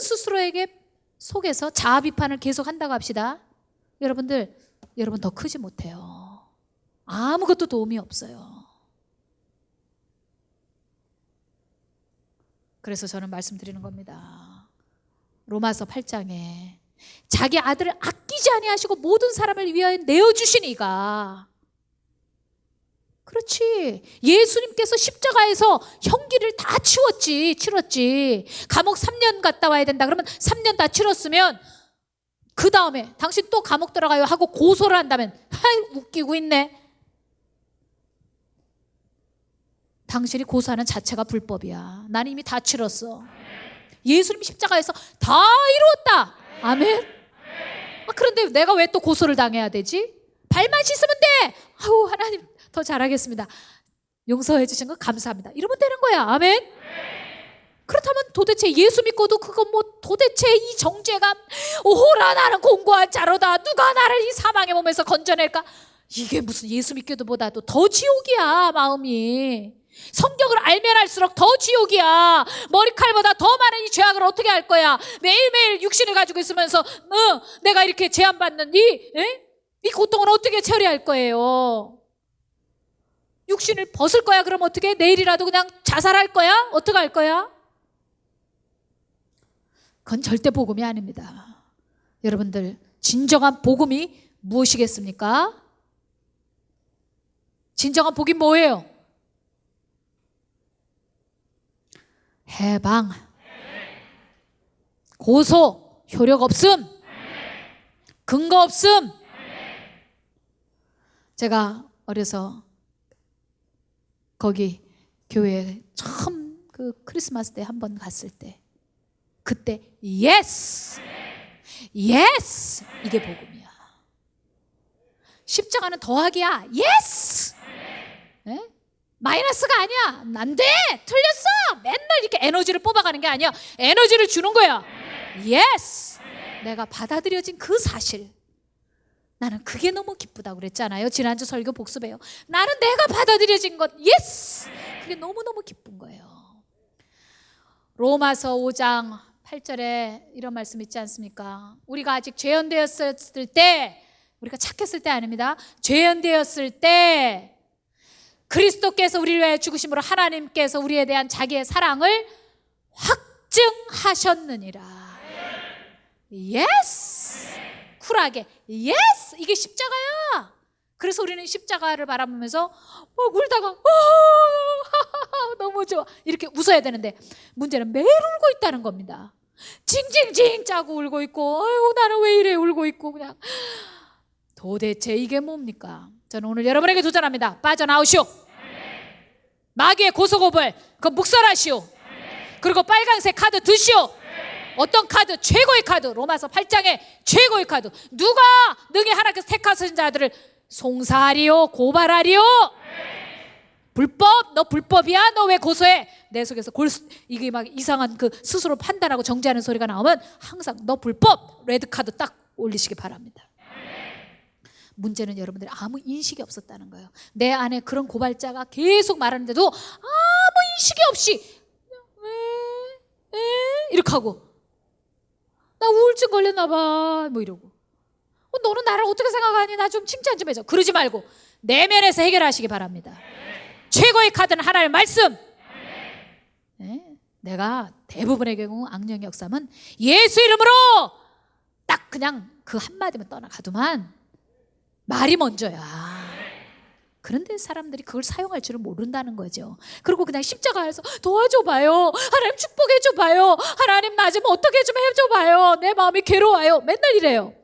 스스로에게 속에서 자아 비판을 계속 한다고 합시다. 여러분 더 크지 못해요. 아무것도 도움이 없어요. 그래서 저는 말씀드리는 겁니다. 로마서 8장에 자기 아들을 아끼지 아니하시고 모든 사람을 위하여 내어주신 이가, 그렇지, 예수님께서 십자가에서 형기를 다 치렀지. 감옥 3년 갔다 와야 된다 그러면 3년 다 치렀으면 그 다음에 당신 또 감옥 들어가요 하고 고소를 한다면 웃기고 있네. 당신이 고소하는 자체가 불법이야. 나는 이미 다 치렀어. 예수님 십자가에서 다 이루었다. 아멘. 그런데 내가 왜 또 고소를 당해야 되지? 발만 씻으면 돼. 하나님 더 잘하겠습니다. 용서해 주신 거 감사합니다. 이러면 되는 거야. 아멘. 그렇다면 도대체 예수 믿고도 그거 도대체 이 정죄감, 오호라 나는 공고한 자로다. 누가 나를 이 사망의 몸에서 건져낼까? 이게 무슨 예수 믿기도 보다도 더 지옥이야. 마음이 성경을 알면 알수록 더 지옥이야. 머리칼보다 더 많은 이 죄악을 어떻게 할 거야? 매일매일 육신을 가지고 있으면서 내가 이렇게 제한받는 이 고통을 어떻게 처리할 거예요? 육신을 벗을 거야? 그럼 어떻게? 내일이라도 그냥 자살할 거야? 어떻게 할 거야? 그건 절대 복음이 아닙니다. 여러분들, 진정한 복음이 무엇이겠습니까? 진정한 복이 뭐예요? 해방, 고소, 효력 없음, 근거 없음. 제가 어려서 거기 교회에 처음 그 크리스마스 때 한 번 갔을 때 그때 예스 이게 복음이야. 십자가는 더하기야. 예스. 마이너스가 아니야. 안 돼. 틀렸어. 맨날 이렇게 에너지를 뽑아가는 게 아니야. 에너지를 주는 거야. 예스. 내가 받아들여진 그 사실. 나는 그게 너무 기쁘다고 그랬잖아요. 지난주 설교 복습해요. 나는 내가 받아들여진 것, 예스! 그게 너무너무 기쁜 거예요. 로마서 5장 8절에 이런 말씀 있지 않습니까? 우리가 아직 죄연되었을 때, 우리가 착했을 때 아닙니다. 죄연되었을 때 그리스도께서 우리를 위하여 죽으심으로 하나님께서 우리에 대한 자기의 사랑을 확증하셨느니라. 예스! 쿨하게 예스! 이게 십자가야. 그래서 우리는 십자가를 바라보면서 막 울다가 너무 좋아 이렇게 웃어야 되는데, 문제는 매일 울고 있다는 겁니다. 징징징 짜고 울고 있고, 아이고 나는 왜 이래 울고 있고, 그냥 도대체 이게 뭡니까? 저는 오늘 여러분에게 도전합니다. 빠져나오시오. 마귀의 고소고발 그거 묵살하시오. 그리고 빨간색 카드 드시오. 어떤 카드? 최고의 카드. 로마서 8장의 최고의 카드. 누가 능히 하나님께서 택하신 자들을 송사하리요 고발하리요. 불법, 너 불법이야? 너 왜 고소해? 내 속에서 이게 막 이상한 그 스스로 판단하고 정죄하는 소리가 나오면 항상 너 불법, 레드카드 딱 올리시기 바랍니다. 문제는 여러분들이 아무 인식이 없었다는 거예요. 내 안에 그런 고발자가 계속 말하는데도 아무 인식이 없이 왜? 이렇게 하고, 나 우울증 걸렸나 봐 뭐 이러고, 너는 나를 어떻게 생각하니? 나 좀 칭찬 좀 해줘. 그러지 말고 내면에서 해결하시기 바랍니다. 최고의 카드는 하나님의 말씀. 네? 내가 대부분의 경우 악령 역삼은 예수 이름으로 딱 그냥 그 한마디만 떠나가더만 말이 먼저야. 그런데 사람들이 그걸 사용할 줄을 모른다는 거죠. 그리고 그냥 십자가에서 도와줘봐요, 하나님 축복해줘봐요, 하나님 나 좀 어떻게 좀 해줘봐요, 내 마음이 괴로워요, 맨날 이래요.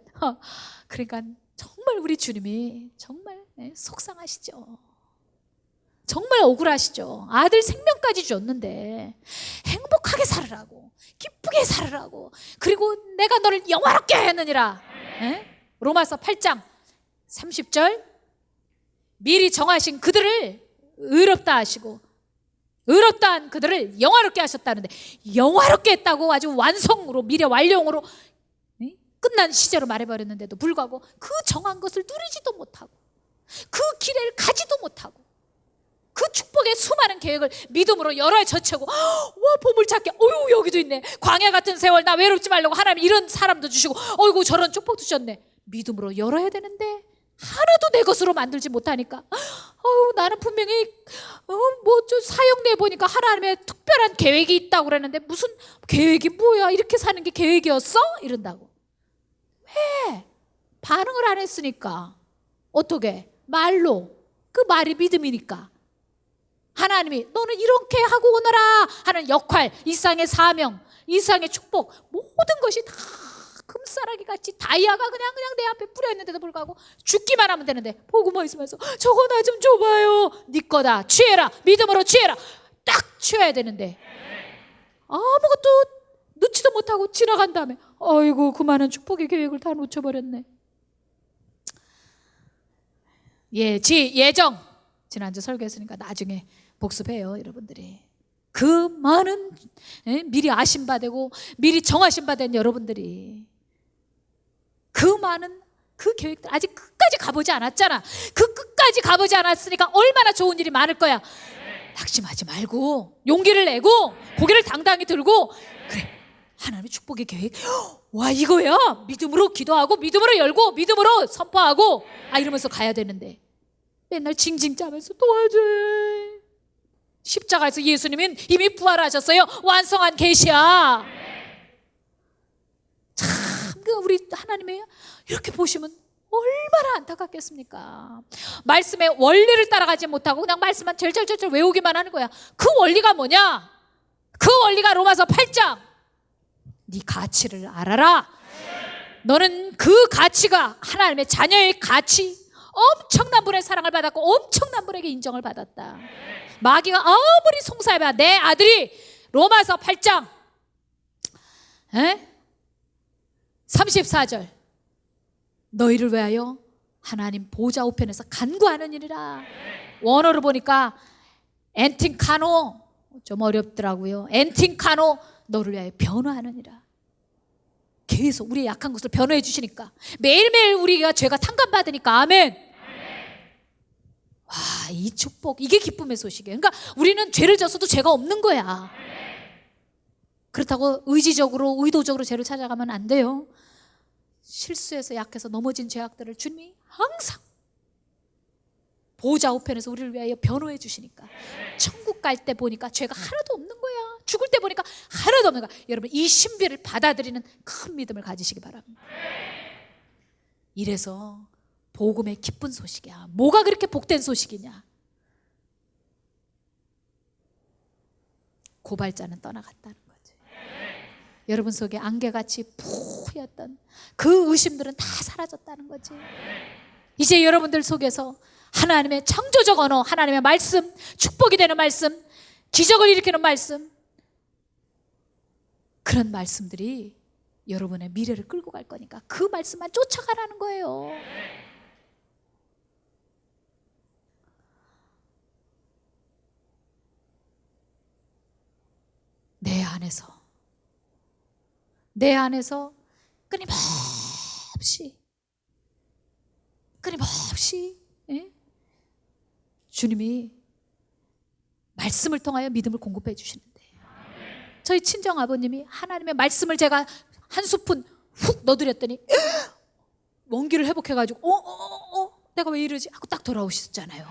그러니까 정말 우리 주님이 정말 속상하시죠. 정말 억울하시죠. 아들 생명까지 줬는데 행복하게 살으라고, 기쁘게 살으라고, 그리고 내가 너를 영화롭게 했느니라. 로마서 8장 30절, 미리 정하신 그들을 의롭다 하시고 의롭다 한 그들을 영화롭게 하셨다는데, 영화롭게 했다고 아주 완성으로, 미래 완료형으로 끝난 시제로 말해버렸는데도 불구하고 그 정한 것을 누리지도 못하고 그 길을 가지도 못하고 그 축복의 수많은 계획을 믿음으로 열어야 젖히고, 와 보물찾기, 어유 여기도 있네, 광야 같은 세월 나 외롭지 말라고 하나님 이런 사람도 주시고, 어이구 저런 축복 주셨네, 믿음으로 열어야 되는데 하나도 내 것으로 만들지 못하니까, 나는 분명히 뭐 좀 사역내 보니까 하나님의 특별한 계획이 있다고 그랬는데 무슨 계획이 뭐야, 이렇게 사는 게 계획이었어? 이런다고. 왜? 반응을 안 했으니까. 어떻게? 말로. 그 말이 믿음이니까. 하나님이 너는 이렇게 하고 오너라 하는 역할, 이상의 사명, 이상의 축복, 모든 것이 다 금싸라기 같이 다이아가 그냥 내 앞에 뿌려 있는데도 불구하고 죽기만 하면 되는데, 보고만 있으면서 저거 나 좀 줘봐요. 네 거다, 취해라, 믿음으로 취해라, 딱 취해야 되는데 아무것도 넣지도 못하고 지나간 다음에 아이고 그 많은 축복의 계획을 다 놓쳐버렸네. 예정 지난주 설교했으니까 나중에 복습해요 여러분들이. 그 많은 미리 아신 바 되고 미리 정하신 바 된 여러분들이 그 많은 그 계획들 아직 끝까지 가보지 않았잖아. 그 끝까지 가보지 않았으니까 얼마나 좋은 일이 많을 거야. 낙심하지 말고 용기를 내고 고개를 당당히 들고, 그래 하나님의 축복의 계획, 와 이거야, 믿음으로 기도하고 믿음으로 열고 믿음으로 선포하고 이러면서 가야 되는데 맨날 징징 짜면서 도와줘. 십자가에서 예수님은 이미 부활하셨어요. 완성한 계시야. 참 우리 하나님의 이렇게 보시면 얼마나 안타깝겠습니까? 말씀의 원리를 따라가지 못하고 그냥 말씀만 절절절절 외우기만 하는 거야. 그 원리가 뭐냐? 그 원리가 로마서 8장, 네 가치를 알아라. 너는 그 가치가 하나님의 자녀의 가치, 엄청난 분의 사랑을 받았고 엄청난 분에게 인정을 받았다. 마귀가 아무리 송사해봐 내 아들이, 로마서 8장 34절, 너희를 위하여 하나님 보좌 우편에서 간구하는 일이라. 원어로 보니까 엔팅카노, 좀 어렵더라고요. 엔팅카노, 너를 위하여 변호하느니라. 계속 우리의 약한 것을 변호해 주시니까, 매일매일 우리가 죄가 탕감받으니까. 아멘. 와, 이 축복, 이게 기쁨의 소식이에요. 그러니까 우리는 죄를 졌어도 죄가 없는 거야. 그렇다고 의지적으로 의도적으로 죄를 찾아가면 안 돼요. 실수해서 약해서 넘어진 죄악들을 주님이 항상 보호자 우편에서 우리를 위하여 변호해 주시니까 천국 갈 때 보니까 죄가 하나도 없는 거야. 죽을 때 보니까 하나도 없는 거야. 여러분, 이 신비를 받아들이는 큰 믿음을 가지시기 바랍니다. 이래서 복음의 기쁜 소식이야. 뭐가 그렇게 복된 소식이냐? 고발자는 떠나갔다는 거지. 여러분 속에 안개같이 뿌였던 그 의심들은 다 사라졌다는 거지. 이제 여러분들 속에서 하나님의 창조적 언어, 하나님의 말씀, 축복이 되는 말씀, 기적을 일으키는 말씀, 그런 말씀들이 여러분의 미래를 끌고 갈 거니까 그 말씀만 쫓아가라는 거예요. 내 안에서 끊임없이 주님이 말씀을 통하여 믿음을 공급해 주시는데, 저희 친정 아버님이 하나님의 말씀을 제가 한 스푼 훅 넣어드렸더니 원기를 회복해가지고 내가 왜 이러지 하고 딱 돌아오셨잖아요.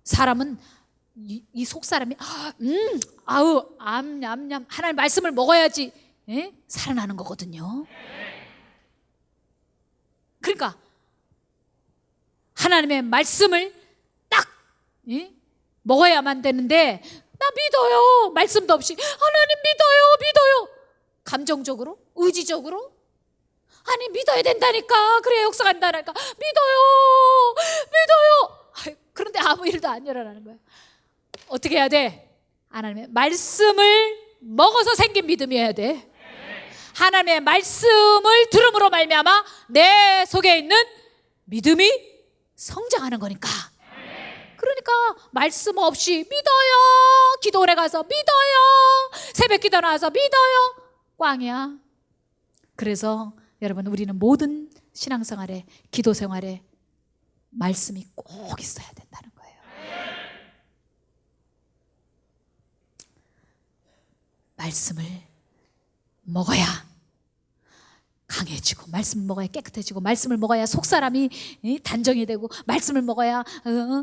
사람은 이 속사람이 암냠냠 하나님 말씀을 먹어야지 살아나는 거거든요. 그러니까 하나님의 말씀을 딱 먹어야만 되는데, 나 믿어요. 말씀도 없이 하나님 믿어요. 감정적으로, 의지적으로, 아니 믿어야 된다니까, 그래야 역사가 된다니까, 믿어요. 그런데 아무 일도 안 일어나는 거예요. 어떻게 해야 돼? 하나님의 말씀을 먹어서 생긴 믿음이어야 돼. 하나님의 말씀을 들음으로 말미암아 내 속에 있는 믿음이 성장하는 거니까. 그러니까 말씀 없이 믿어요, 기도원에 가서 믿어요, 새벽 기도 나와서 믿어요, 꽝이야. 그래서 여러분, 우리는 모든 신앙생활에, 기도생활에 말씀이 꼭 있어야 된다는 거예요. 말씀을 먹어야 강해지고, 말씀을 먹어야 깨끗해지고, 말씀을 먹어야 속사람이 단정이 되고, 말씀을 먹어야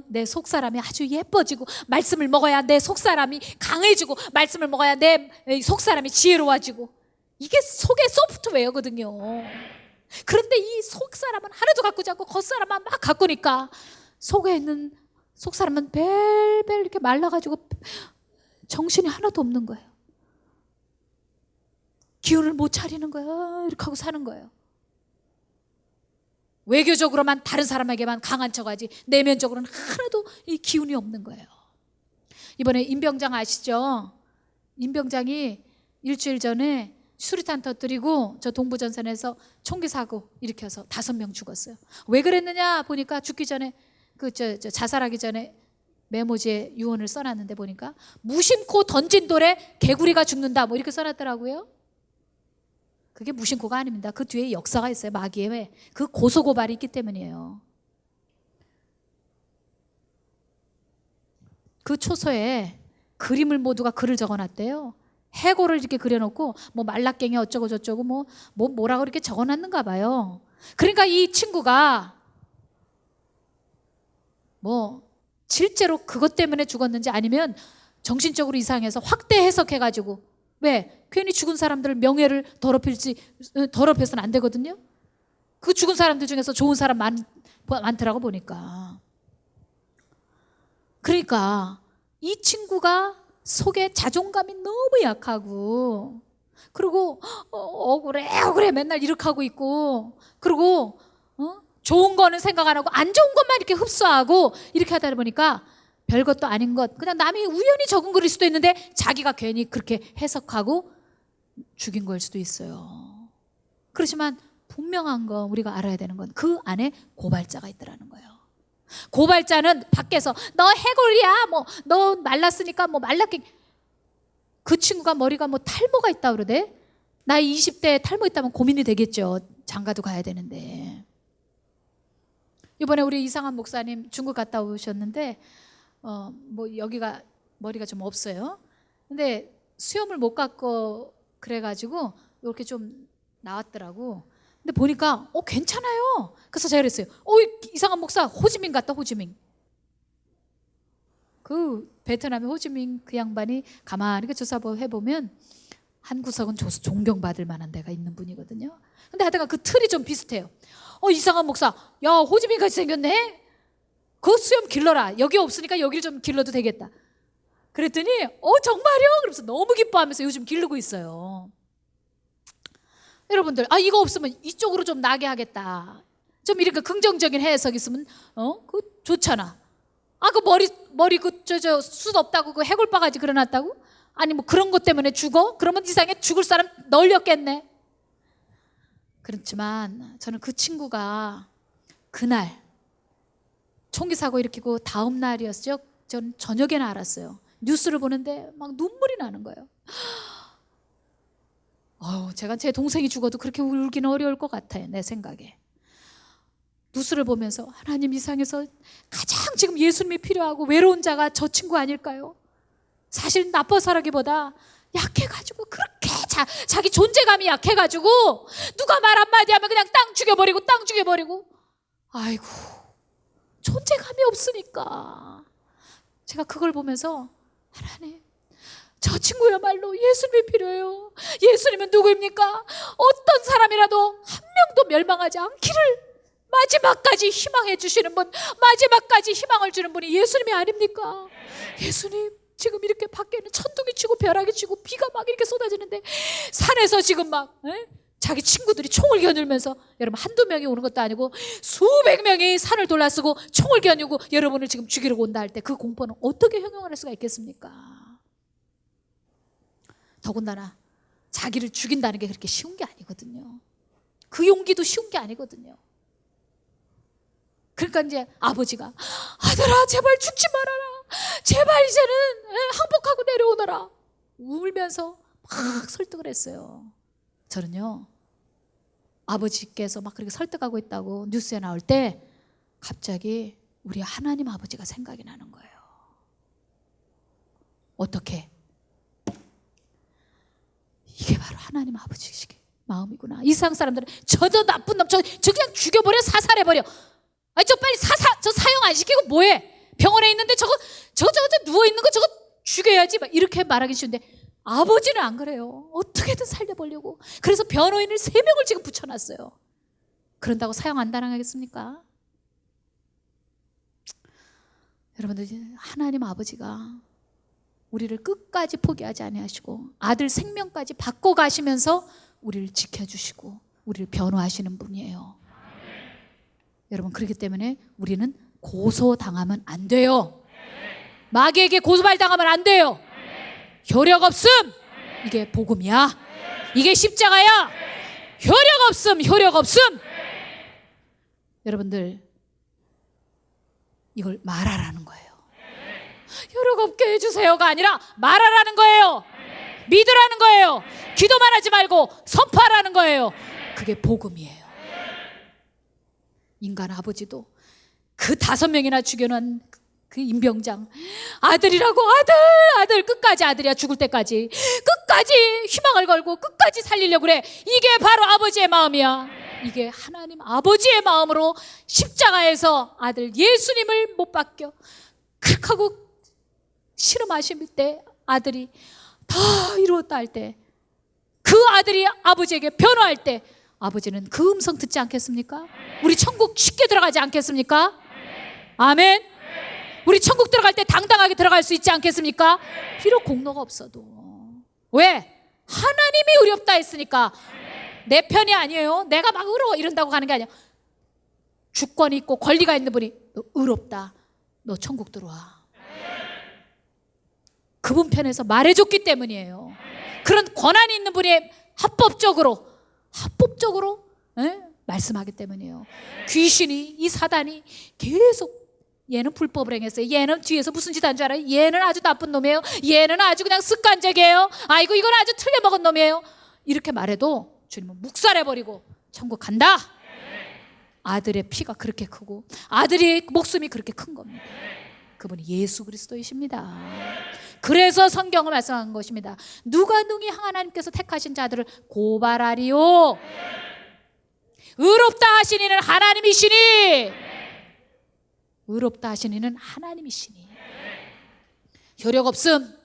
내 속사람이 아주 예뻐지고, 말씀을 먹어야 내 속사람이 강해지고, 말씀을 먹어야 내 속사람이 지혜로워지고. 이게 속의 소프트웨어거든요. 그런데 이 속사람은 하나도 가꾸지 않고 겉사람만 막 가꾸니까 속에 있는 속사람은 벨벨 이렇게 말라가지고 정신이 하나도 없는 거예요. 기운을 못 차리는 거야. 이렇게 하고 사는 거예요. 외교적으로만 다른 사람에게만 강한 척하지 내면적으로는 하나도 이 기운이 없는 거예요. 이번에 임병장 아시죠? 임병장이 일주일 전에 수류탄 터뜨리고 저 동부전선에서 총기 사고 일으켜서 5명 죽었어요. 왜 그랬느냐 보니까, 죽기 전에 자살하기 전에 메모지에 유언을 써놨는데 보니까 무심코 던진 돌에 개구리가 죽는다 뭐 이렇게 써놨더라고요. 그게 무심코가 아닙니다. 그 뒤에 역사가 있어요. 마귀의 그 고소고발이 있기 때문이에요. 그 초서에 그림을 모두가 글을 적어놨대요. 해골을 이렇게 그려놓고 뭐 말라깽이 어쩌고 저쩌고 뭐라고 이렇게 적어놨는가 봐요. 그러니까 이 친구가 뭐 실제로 그것 때문에 죽었는지 아니면 정신적으로 이상해서 확대 해석해가지고, 왜? 괜히 죽은 사람들 명예를 더럽혀서는 안 되거든요. 그 죽은 사람들 중에서 좋은 사람 많더라고 보니까. 그러니까 이 친구가 속에 자존감이 너무 약하고, 그리고 억울해 맨날 이렇게 하고 있고, 그리고 좋은 거는 생각 안 하고 안 좋은 것만 이렇게 흡수하고 이렇게 하다 보니까 별것도 아닌 것, 그냥 남이 우연히 적은 글일 수도 있는데 자기가 괜히 그렇게 해석하고 죽인 걸 수도 있어요. 그렇지만 분명한 거, 우리가 알아야 되는 건 그 안에 고발자가 있더라는 거예요. 고발자는 밖에서 너 해골이야, 너 말랐으니까 말랐게, 그 친구가 머리가 탈모가 있다 그러대. 나이 20대에 탈모했다면 고민이 되겠죠. 장가도 가야 되는데. 이번에 우리 이상한 목사님 중국 갔다 오셨는데 뭐 여기가 머리가 좀 없어요. 근데 수염을 못 깎고 그래가지고 이렇게 좀 나왔더라고. 근데 보니까 괜찮아요. 그래서 제가 그랬어요. 이상한 목사 호지민 같다. 호지민. 그 베트남의 호지민 그 양반이 가만히 조사해보면 한 구석은 존경받을 만한 데가 있는 분이거든요. 근데 하여튼 그 틀이 좀 비슷해요. 이상한 목사, 야 호지민 같이 생겼네. 그 수염 길러라. 여기 없으니까 여기를 좀 길러도 되겠다. 그랬더니 정말요? 그러면서 너무 기뻐하면서 요즘 기르고 있어요. 여러분들 이거 없으면 이쪽으로 좀 나게 하겠다. 좀 이렇게 긍정적인 해석이 있으면 그거 좋잖아. 그 머리 숱 없다고 그 해골 바가지 그려놨다고? 아니 뭐 그런 것 때문에 죽어? 그러면 이상하게 죽을 사람 널렸겠네. 그렇지만 저는 그 친구가 그날 총기 사고 일으키고 다음 날이었죠. 전 저녁에는 알았어요. 뉴스를 보는데 막 눈물이 나는 거예요. 제가 제 동생이 죽어도 그렇게 울기는 어려울 것 같아요. 내 생각에. 뉴스를 보면서 하나님, 이 세상에서 가장 지금 예수님이 필요하고 외로운 자가 저 친구 아닐까요? 사실 나빠서라기보다 약해가지고 그렇게 자기 존재감이 약해가지고 누가 말 한마디 하면 그냥 땅 죽여버리고 아이고 존재감이 없으니까 제가 그걸 보면서 하나님, 저 친구야말로 예수님이 필요해요. 예수님은 누구입니까? 어떤 사람이라도 한 명도 멸망하지 않기를 마지막까지 희망해 주시는 분, 마지막까지 희망을 주는 분이 예수님이 아닙니까? 예수님, 지금 이렇게 밖에는 천둥이 치고 벼락이 치고 비가 막 이렇게 쏟아지는데 산에서 지금 막 자기 친구들이 총을 겨누면서, 여러분 한두 명이 오는 것도 아니고 수백 명이 산을 둘러쓰고 총을 겨누고 여러분을 지금 죽이려고 온다 할 때 그 공포는 어떻게 형용할 수가 있겠습니까? 더군다나 자기를 죽인다는 게 그렇게 쉬운 게 아니거든요. 그 용기도 쉬운 게 아니거든요. 그러니까 이제 아버지가 아들아 제발 죽지 말아라, 제발 이제는 항복하고 내려오너라 울면서 막 설득을 했어요. 저는요, 아버지께서 막 그렇게 설득하고 있다고 뉴스에 나올 때 갑자기 우리 하나님 아버지가 생각이 나는 거예요. 어떻게? 이게 바로 하나님 아버지의 마음이구나. 이 세상 사람들은 저 나쁜 놈, 저 그냥 죽여버려, 사살해버려. 저 빨리 저 사형 안 시키고 뭐해? 병원에 있는데 저거 누워있는 거 저거 죽여야지 막 이렇게 말하기 쉬운데 아버지는 안 그래요. 어떻게든 살려보려고. 그래서 변호인을 3명을 지금 붙여놨어요. 그런다고 사형 안 당하겠습니까? 여러분들, 하나님 아버지가 우리를 끝까지 포기하지 아니하시고 아들 생명까지 받고 가시면서 우리를 지켜주시고 우리를 변호하시는 분이에요. 여러분, 그렇기 때문에 우리는 고소당하면 안 돼요. 마귀에게 고소발당하면 안 돼요. 효력 없음, 이게 복음이야. 이게 십자가야. 효력 없음. 여러분들, 이걸 말하라는 거예요. 효력 없게 해주세요가 아니라 말하라는 거예요. 믿으라는 거예요. 기도만 하지 말고 선포하라는 거예요. 그게 복음이에요. 인간 아버지도 그 5명이나 죽여놓은 그 임병장, 아들이라고 아들 끝까지 아들이야. 죽을 때까지 끝까지 희망을 걸고 끝까지 살리려고 그래. 이게 바로 아버지의 마음이야. 이게 하나님 아버지의 마음으로 십자가에서 아들 예수님을 못 박혀 그렇게 하고 신음하실 때 아들이 다 이루었다 할 때, 그 아들이 아버지에게 변호할 때 아버지는 그 음성 듣지 않겠습니까? 우리 천국 쉽게 들어가지 않겠습니까? 아멘. 우리 천국 들어갈 때 당당하게 들어갈 수 있지 않겠습니까? 비록 공로가 없어도. 왜? 하나님이 의롭다 했으니까. 내 편이 아니에요. 내가 막 의로워 이런다고 가는 게 아니야. 주권이 있고 권리가 있는 분이 너 의롭다, 너 천국 들어와, 그분 편에서 말해줬기 때문이에요. 그런 권한이 있는 분이 합법적으로 말씀하기 때문이에요. 귀신이, 이 사단이 계속 얘는 불법을 행했어요, 얘는 뒤에서 무슨 짓 한 줄 알아요, 얘는 아주 나쁜 놈이에요, 얘는 아주 그냥 습관적이에요, 아이고 이건 아주 틀려먹은 놈이에요. 이렇게 말해도 주님은 묵살해버리고 천국 간다. 아들의 피가 그렇게 크고 아들의 목숨이 그렇게 큰 겁니다. 그분이 예수 그리스도이십니다. 그래서 성경을 말씀한 것입니다. 누가 능히 하나님께서 택하신 자들을 고발하리요. 의롭다 하신 이는 하나님이시니. 의롭다 하신 이는 하나님이시니. 효력 없음.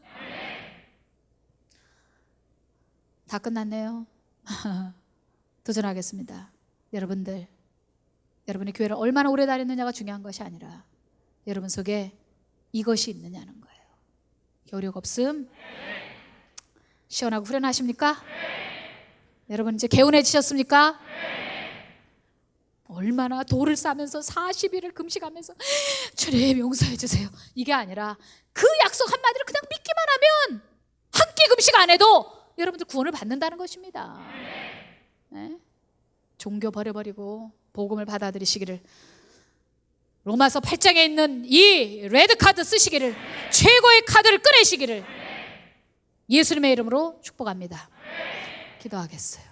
다 끝났네요. 도전하겠습니다. 여러분들, 여러분의 교회를 얼마나 오래 다녔느냐가 중요한 것이 아니라 여러분 속에 이것이 있느냐는 거예요. 효력 없음. 시원하고 후련하십니까? 여러분 이제 개운해지셨습니까? 얼마나 돌을 싸면서 40일을 금식하면서 주님 용서해 주세요. 이게 아니라 그 약속 한마디를 그냥 믿기만 하면 한 끼 금식 안 해도 여러분들 구원을 받는다는 것입니다. 네? 종교 버려버리고 복음을 받아들이시기를, 로마서 8장에 있는 이 레드카드 쓰시기를, 최고의 카드를 꺼내시기를 예수님의 이름으로 축복합니다. 기도하겠어요.